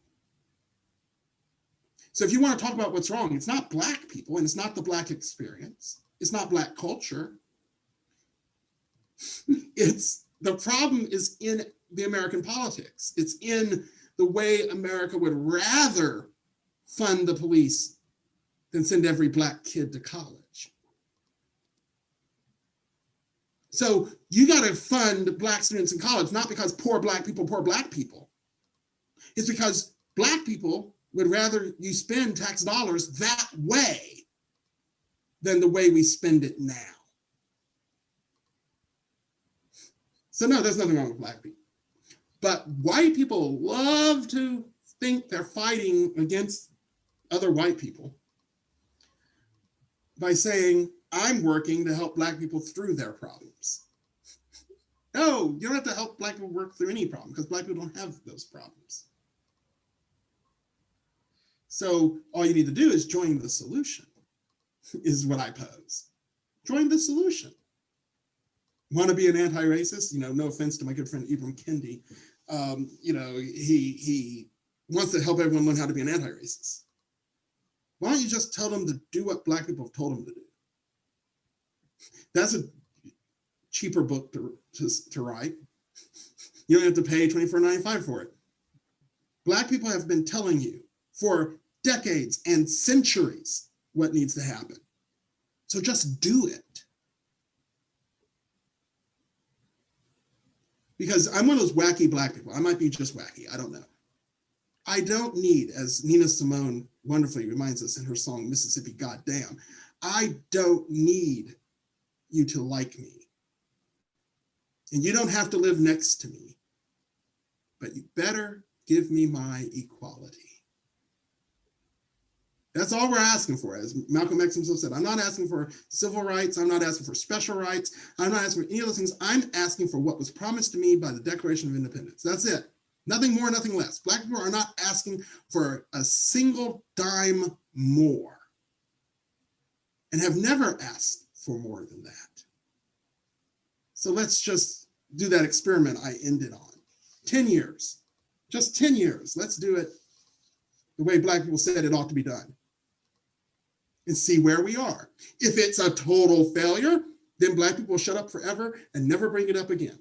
Speaker 2: So if you want to talk about what's wrong, it's not Black people and it's not the Black experience. It's not Black culture. The problem is in the American politics. It's in the way America would rather fund the police than send every Black kid to college. So you got to fund Black students in college, not because poor Black people. It's because Black people would rather you spend tax dollars that way than the way we spend it now. So no, there's nothing wrong with Black people. But white people love to think they're fighting against other white people by saying, I'm working to help Black people through their problems. No, you don't have to help Black people work through any problem because Black people don't have those problems. So all you need to do is join the solution, is what I pose. Join the solution. Want to be an anti-racist? You know, no offense to my good friend Ibram Kendi. You know, he wants to help everyone learn how to be an anti-racist. Why don't you just tell them to do what Black people have told them to do? That's a cheaper book to write. You don't have to pay $24.95 for it. Black people have been telling you for decades and centuries what needs to happen. So just do it. Because I'm one of those wacky Black people. I might be just wacky, I don't know. I don't need, as Nina Simone wonderfully reminds us in her song, Mississippi Goddamn, I don't need you to like me. And you don't have to live next to me, but you better give me my equality. That's all we're asking for. As Malcolm X himself said, I'm not asking for civil rights. I'm not asking for special rights. I'm not asking for any of those things. I'm asking for what was promised to me by the Declaration of Independence. That's it. Nothing more, nothing less. Black people are not asking for a single dime more and have never asked for more than that. So let's just do that experiment I ended on. 10 years, just 10 years. Let's do it the way Black people said it ought to be done and see where we are. If it's a total failure, then Black people will shut up forever and never bring it up again.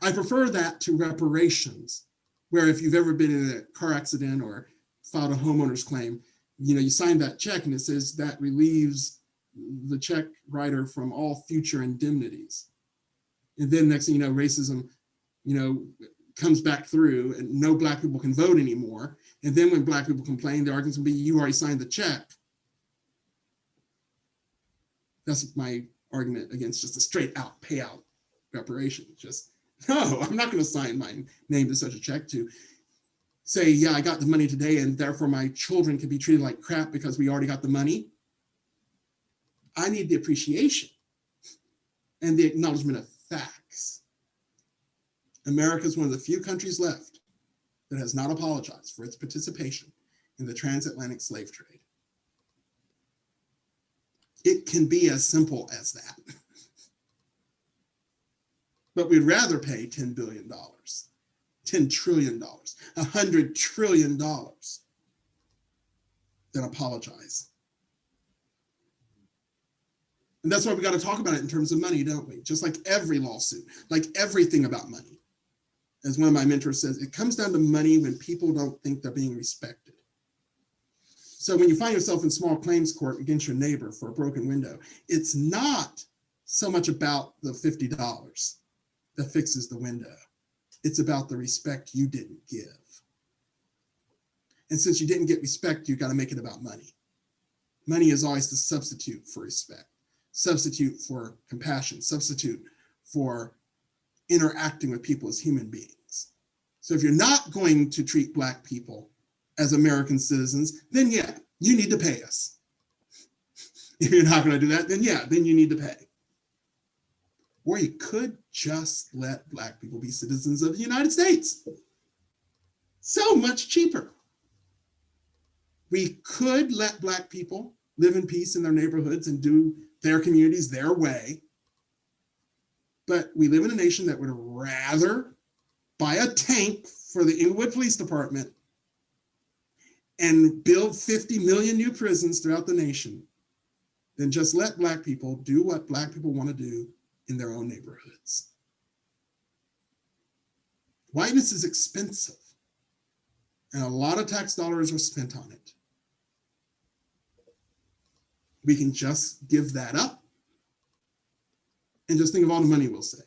Speaker 2: I prefer that to reparations, where if you've ever been in a car accident or filed a homeowner's claim, you know, you sign that check and it says that relieves the check writer from all future indemnities. And then next thing you know, racism, you know, comes back through and no Black people can vote anymore. And then when Black people complain, the argument's gonna be, you already signed the check. That's my argument against just a straight out payout reparations. Just, no, I'm not going to sign my name to such a check to say, yeah, I got the money today and therefore my children can be treated like crap because we already got the money. I need the appreciation and the acknowledgement of facts. America is one of the few countries left that has not apologized for its participation in the transatlantic slave trade. It can be as simple as that. But we'd rather pay $10 billion, $10 trillion, $100 trillion than apologize. And that's why we got to talk about it in terms of money, don't we? Just like every lawsuit, like everything about money. As one of my mentors says, it comes down to money when people don't think they're being respected. So when you find yourself in small claims court against your neighbor for a broken window, it's not so much about the $50 that fixes the window. It's about the respect you didn't give. And since you didn't get respect, you got to make it about money. Money is always the substitute for respect, substitute for compassion, substitute for interacting with people as human beings. So if you're not going to treat Black people as American citizens, then yeah, you need to pay us. If you're not going to do that, then yeah, then you need to pay. Or you could just let Black people be citizens of the United States. So much cheaper. We could let Black people live in peace in their neighborhoods and do their communities their way. But we live in a nation that would rather buy a tank for the Inglewood Police Department and build 50 million new prisons throughout the nation than just let Black people do what Black people want to do in their own neighborhoods. Whiteness is expensive, and a lot of tax dollars are spent on it. We can just give that up and just think of all the money we'll save.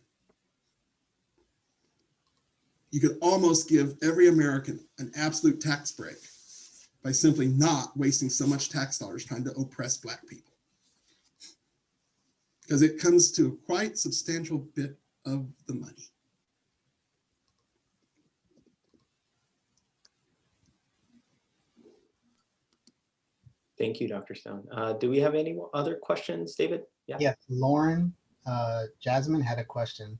Speaker 2: You could almost give every American an absolute tax break by simply not wasting so much tax dollars trying to oppress Black people. Because it comes to a quite substantial bit of the money.
Speaker 1: Thank you, Dr. Stone. Do we have any other questions, David?
Speaker 3: Yeah, Lauren Jasmine had a question.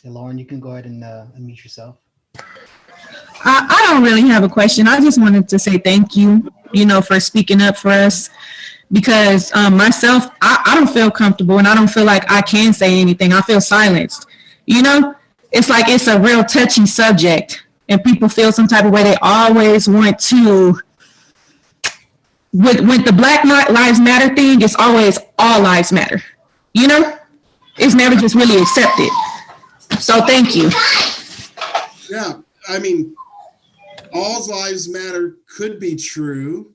Speaker 3: Hey, Lauren, you can go ahead and unmute yourself.
Speaker 6: I don't really have a question. I just wanted to say thank you, for speaking up for us, because myself, I don't feel comfortable and I don't feel like I can say anything. I feel silenced. It's like it's a real touchy subject and people feel some type of way. They always want to, with the Black Lives Matter thing, it's always all lives matter. It's never just really accepted. So thank you.
Speaker 2: Yeah, I mean, all lives matter could be true,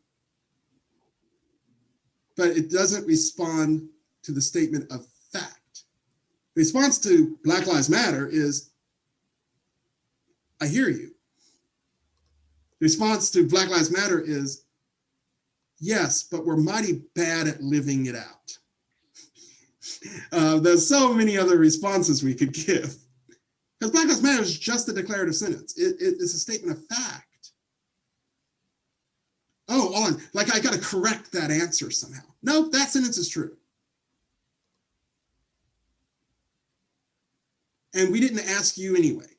Speaker 2: but it doesn't respond to the statement of fact. The response to Black Lives Matter is, I hear you. The response to Black Lives Matter is, yes, but we're mighty bad at living it out. There's so many other responses we could give. Because Black Lives Matter is just a declarative sentence. It's a statement of fact. Oh, like I got to correct that answer somehow. No, that sentence is true. And we didn't ask you anyway.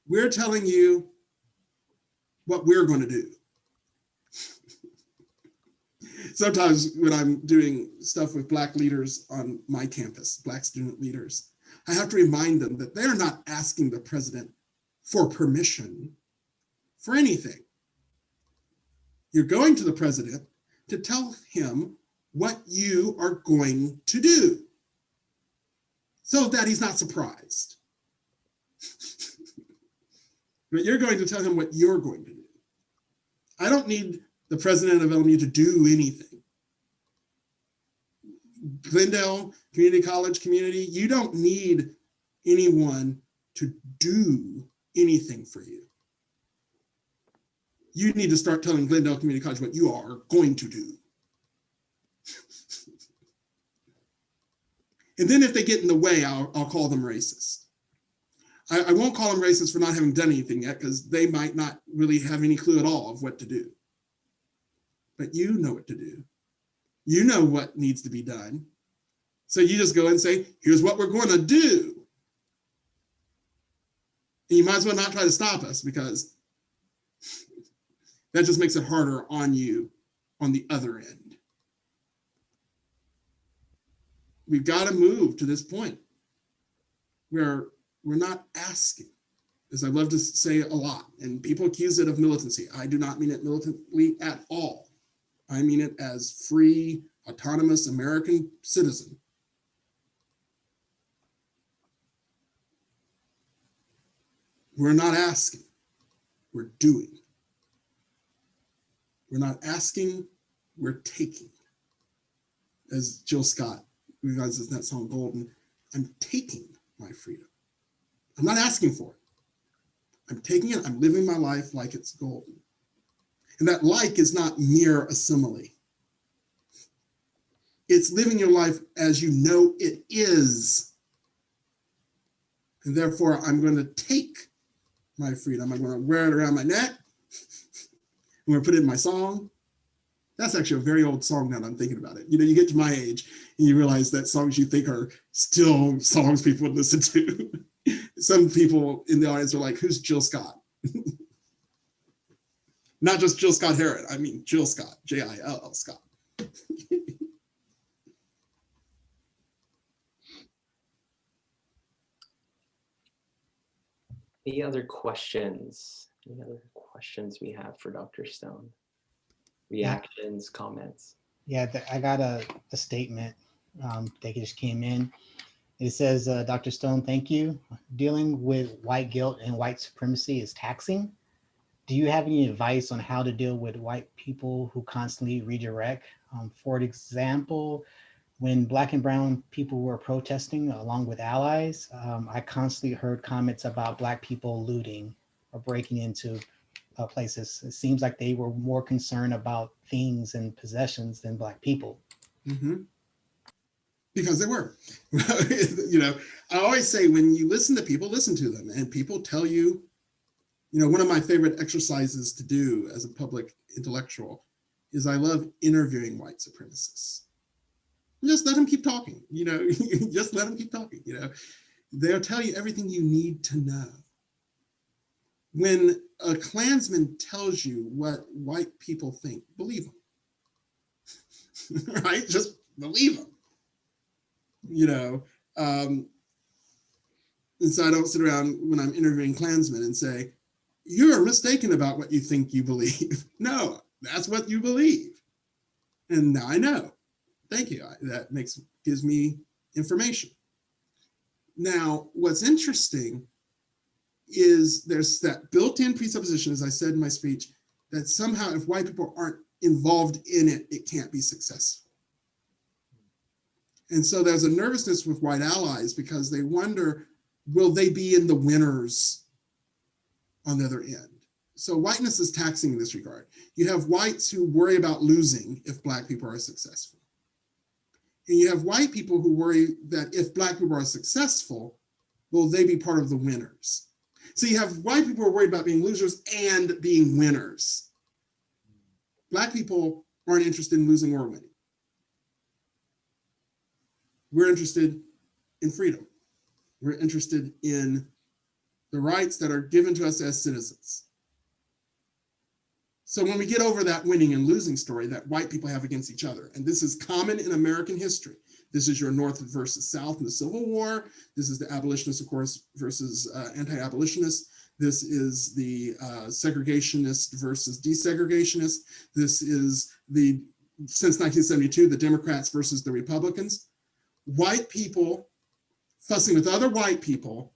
Speaker 2: We're telling you what we're going to do. Sometimes when I'm doing stuff with Black leaders on my campus, Black student leaders, I have to remind them that they're not asking the president for permission for anything. You're going to the president to tell him what you are going to do so that he's not surprised. But you're going to tell him what you're going to do. I don't need the president of LMU to do anything. Glendale Community College community, you don't need anyone to do anything for you. You need to start telling Glendale Community College what you are going to do. And then if they get in the way, I'll call them racist. I won't call them racist for not having done anything yet, because they might not really have any clue at all of what to do. But you know what to do. You know what needs to be done. So you just go and say, here's what we're going to do. And you might as well not try to stop us, because that just makes it harder on you on the other end. We've got to move to this point where we're not asking, as I love to say a lot, and people accuse it of militancy. I do not mean it militantly at all. I mean it as free, autonomous American citizen. We're not asking, we're doing. We're not asking, we're taking. As Jill Scott realizes in that song, Golden, I'm taking my freedom. I'm not asking for it. I'm taking it, I'm living my life like it's golden. And that like is not mere a simile. It's living your life as you know it is. And therefore, I'm going to take my freedom. I'm going to wear it around my neck. I'm going to put it in my song. That's actually a very old song now that I'm thinking about it. You know, you get to my age and you realize that songs you think are still songs people would listen to. Some people in the audience are like, who's Jill Scott? Not just Jill Scott Heron. I mean, Jill Scott, Jill Scott.
Speaker 1: Any other questions? Any other questions we have for Dr. Stone? Reactions, comments?
Speaker 3: Yeah, I got a statement that just came in. It says, Dr. Stone, thank you. Dealing with white guilt and white supremacy is taxing. Do you have any advice on how to deal with white people who constantly redirect? For example, when Black and brown people were protesting along with allies, I constantly heard comments about Black people looting or breaking into places. It seems like they were more concerned about things and possessions than Black people.
Speaker 2: Mm-hmm. Because they were. You know, I always say when you listen to people, listen to them. And people tell you, you know, one of my favorite exercises to do as a public intellectual is I love interviewing white supremacists. Just let them keep talking, you know, just let them keep talking, you know. They'll tell you everything you need to know. When a Klansman tells you what white people think, believe them, right? Just believe them, you know. And so I don't sit around when I'm interviewing Klansmen and say, you're mistaken about what you think you believe. No, that's what you believe. And now I know. Thank you. That gives me information. Now, what's interesting is there's that built-in presupposition, as I said in my speech, that somehow if white people aren't involved in it, it can't be successful. And so there's a nervousness with white allies because they wonder, will they be in the winners on the other end? So whiteness is taxing in this regard. You have whites who worry about losing if Black people are successful. And you have white people who worry that if Black people are successful, will they be part of the winners? So you have white people who are worried about being losers and being winners. Black people aren't interested in losing or winning. We're interested in freedom. We're interested in the rights that are given to us as citizens. So when we get over that winning and losing story that white people have against each other, and this is common in American history. This is your North versus South in the Civil War. This is the abolitionists, of course, versus anti-abolitionists. This is the segregationist versus desegregationists. This is since 1972, the Democrats versus the Republicans. White people fussing with other white people.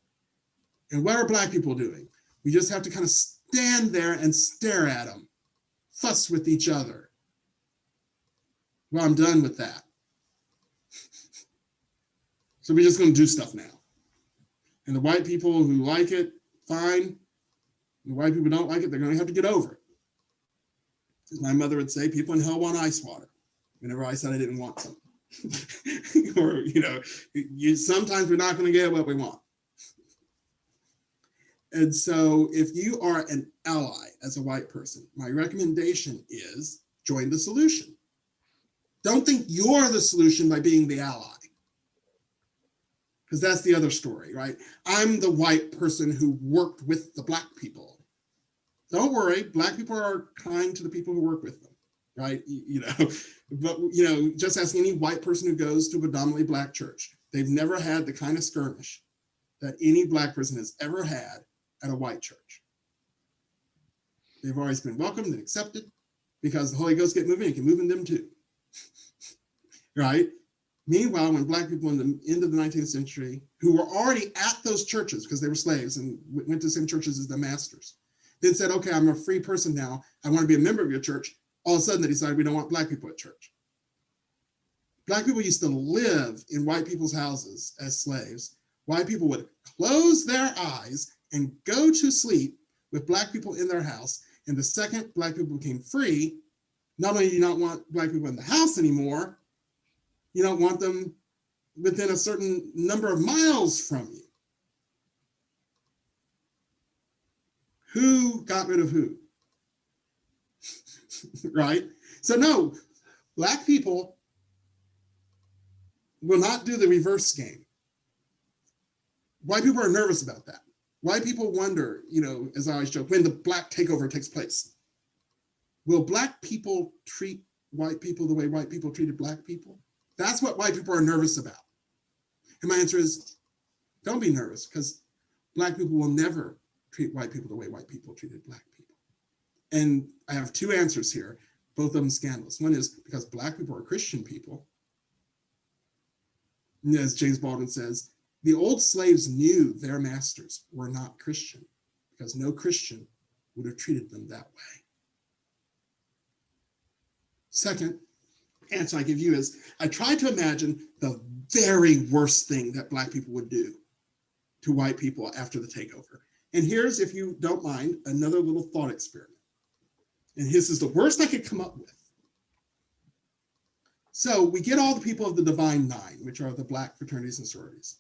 Speaker 2: And what are Black people doing? We just have to kind of stand there and stare at them, fuss with each other. Well, I'm done with that. So we're just going to do stuff now. And the white people who like it, fine. The white people who don't like it, they're going to have to get over it. As my mother would say, people in hell want ice water. Whenever I said I didn't want some. or, sometimes we're not going to get what we want. And so if you are an ally as a white person, my recommendation is join the solution. Don't think you're the solution by being the ally. Because that's the other story, right? I'm the white person who worked with the Black people. Don't worry, Black people are kind to the people who work with them, right? But just ask any white person who goes to a predominantly Black church. They've never had the kind of skirmish that any Black person has ever had at a white church. They've always been welcomed and accepted because the Holy Ghost get moving, it can move in them too, right? Meanwhile, when Black people in the end of the 19th century, who were already at those churches because they were slaves and went to the same churches as the masters, then said, okay, I'm a free person now, I want to be a member of your church, all of a sudden they decided we don't want Black people at church. Black people used to live in white people's houses as slaves. White people would close their eyes and go to sleep with Black people in their house. And the second Black people became free, not only do you not want Black people in the house anymore, you don't want them within a certain number of miles from you. Who got rid of who? Right? So no, Black people will not do the reverse game. White people are nervous about that. White people wonder, as I always joke, when the Black takeover takes place. Will Black people treat white people the way white people treated Black people? That's what white people are nervous about. And my answer is, don't be nervous, because Black people will never treat white people the way white people treated Black people. And I have two answers here, both of them scandalous. One is because Black people are Christian people. And as James Baldwin says, the old slaves knew their masters were not Christian because no Christian would have treated them that way. Second answer I give you is, I try to imagine the very worst thing that Black people would do to white people after the takeover. And here's, if you don't mind, another little thought experiment. And this is the worst I could come up with. So we get all the people of the Divine Nine, which are the Black fraternities and sororities,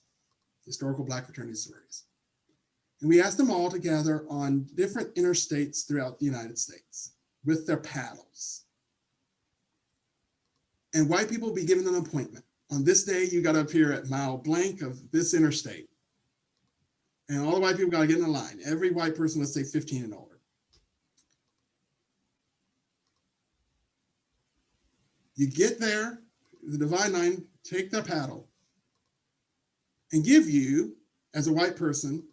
Speaker 2: historical Black fraternities and sororities. And we ask them all to gather on different interstates throughout the United States with their paddles. And white people will be given an appointment. On this day, you got to appear at mile blank of this interstate. And all the white people got to get in a line. Every white person, let's say 15 and older. You get there, the Divine Nine take their paddle and give you, as a white person,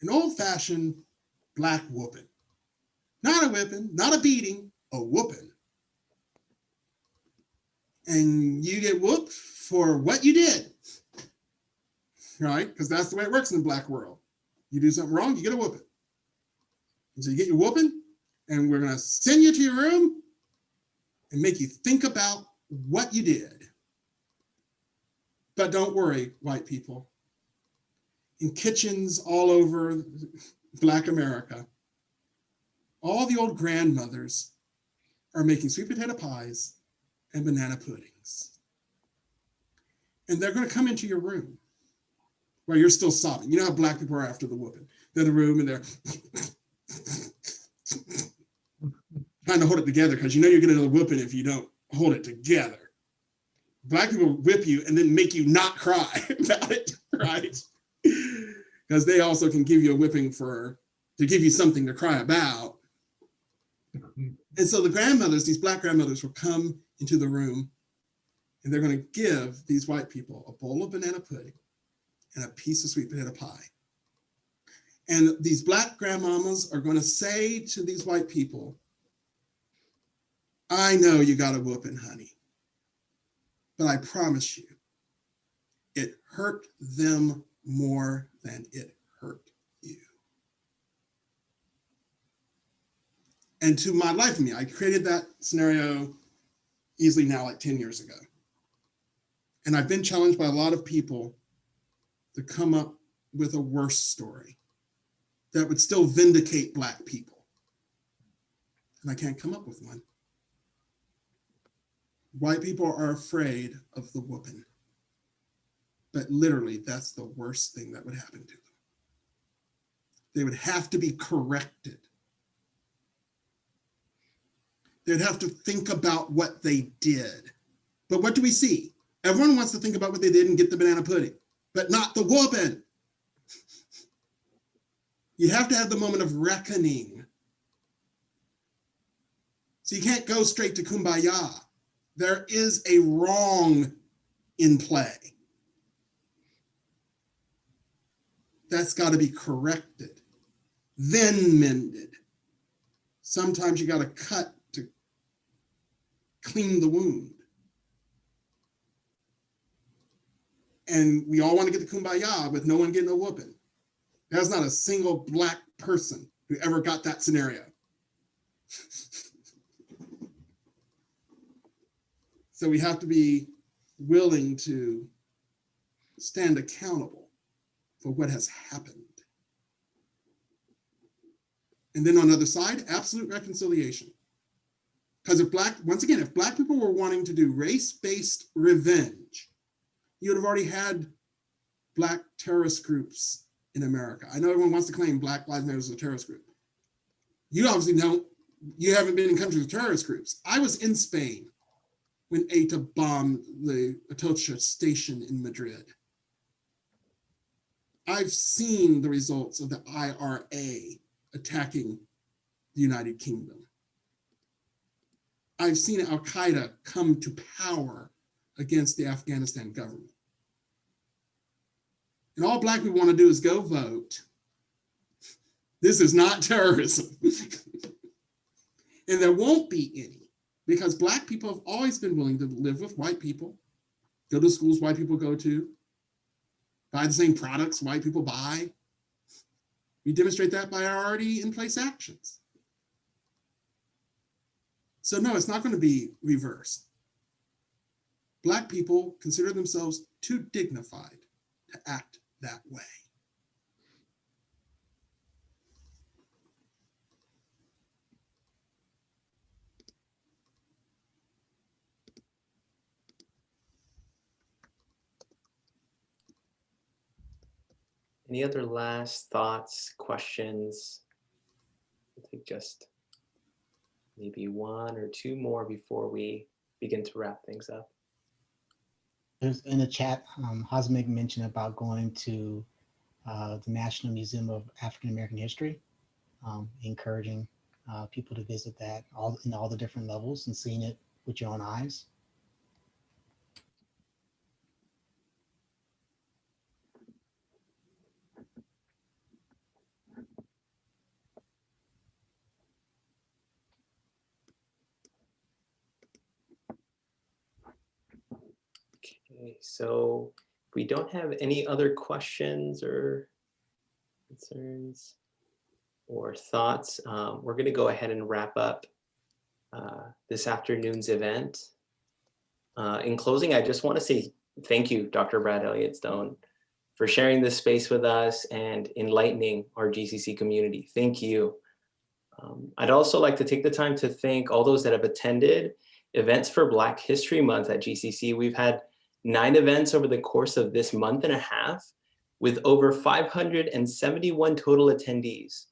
Speaker 2: an old-fashioned Black whooping. Not a whipping, not a beating, a whooping. And you get whooped for what you did, right? Because that's the way it works in the Black world. You do something wrong, you get a whooping. And so you get your whooping, and we're gonna send you to your room and make you think about what you did. But don't worry, white people. In kitchens all over Black America, all the old grandmothers are making sweet potato pies and banana puddings. And they're going to come into your room while you're still sobbing. You know how Black people are after the whooping. They're in the room and they're trying to hold it together because you're getting another whooping if you don't hold it together. Black people whip you and then make you not cry about it, right? Because they also can give you a whipping to give you something to cry about. And so the grandmothers, these Black grandmothers, will come into the room and they're going to give these white people a bowl of banana pudding and a piece of sweet potato pie. And these Black grandmamas are going to say to these white people, I know you got a whooping, honey, but I promise you, it hurt them more than it hurt you. And to my life of me, I created that scenario easily now like 10 years ago. And I've been challenged by a lot of people to come up with a worse story that would still vindicate Black people. And I can't come up with one. White people are afraid of the whooping. But literally, that's the worst thing that would happen to them. They would have to be corrected. They'd have to think about what they did. But what do we see? Everyone wants to think about what they did and get the banana pudding, but not the whooping. You have to have the moment of reckoning. So you can't go straight to kumbaya. There is a wrong in play. That's got to be corrected, then mended. Sometimes you got to cut to clean the wound. And we all want to get the kumbaya with no one getting a whooping. There's not a single Black person who ever got that scenario. So we have to be willing to stand accountable for what has happened. And then on the other side, absolute reconciliation. Because if once again, if Black people were wanting to do race-based revenge, you would have already had Black terrorist groups in America. I know everyone wants to claim Black Lives Matter as a terrorist group. You obviously don't, you haven't been in countries with terrorist groups. I was in Spain when ETA bombed the Atocha station in Madrid. I've seen the results of the IRA attacking the United Kingdom. I've seen Al-Qaeda come to power against the Afghanistan government. And all Black people want to do is go vote. This is not terrorism. And there won't be any, because Black people have always been willing to live with white people, go to schools white people go to, buy the same products white people buy. We demonstrate that by our already in place actions. So no, it's not going to be reversed. Black people consider themselves too dignified to act that way.
Speaker 1: Any other last thoughts, questions? I think just maybe one or two more before we begin to wrap things up.
Speaker 3: There's in the chat, Hazmig mentioned about going to the National Museum of African American History, encouraging people to visit that in all the different levels and seeing it with your own eyes.
Speaker 1: Okay, so we don't have any other questions or concerns or thoughts. We're going to go ahead and wrap up this afternoon's event. In closing, I just want to say thank you, Dr. Brad Elliot Stone, for sharing this space with us and enlightening our GCC community. Thank you. I'd also like to take the time to thank all those that have attended events for Black History Month at GCC. We've had 9 events over the course of this month and a half with over 571 total attendees.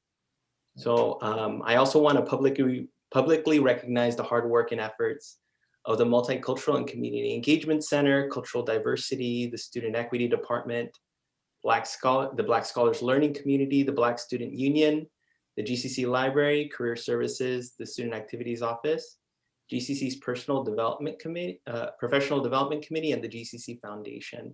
Speaker 1: So I also want to publicly recognize the hard work and efforts of the Multicultural and Community Engagement Center, Cultural Diversity, the Student Equity Department, the Black Scholars Learning Community, the Black Student Union, the GCC Library, Career Services, the Student Activities Office, GCC's Professional Development Committee, and the GCC Foundation.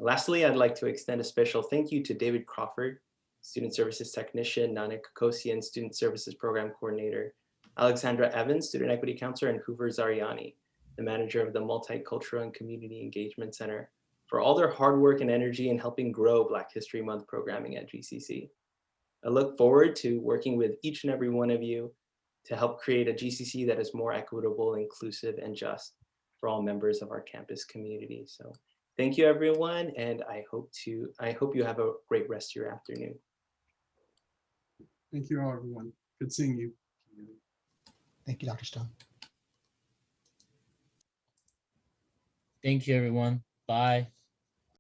Speaker 1: Lastly, I'd like to extend a special thank you to David Crawford, Student Services Technician, Nana Kokosian, Student Services Program Coordinator, Alexandra Evans, Student Equity Counselor, and Hoover Zariani, the manager of the Multicultural and Community Engagement Center, for all their hard work and energy in helping grow Black History Month programming at GCC. I look forward to working with each and every one of you to help create a GCC that is more equitable, inclusive, and just for all members of our campus community. So thank you, everyone, and I hope you have a great rest of your afternoon.
Speaker 2: Thank you all, everyone. Good seeing you.
Speaker 3: Thank you, Dr. Stone.
Speaker 4: Thank you, everyone. Bye.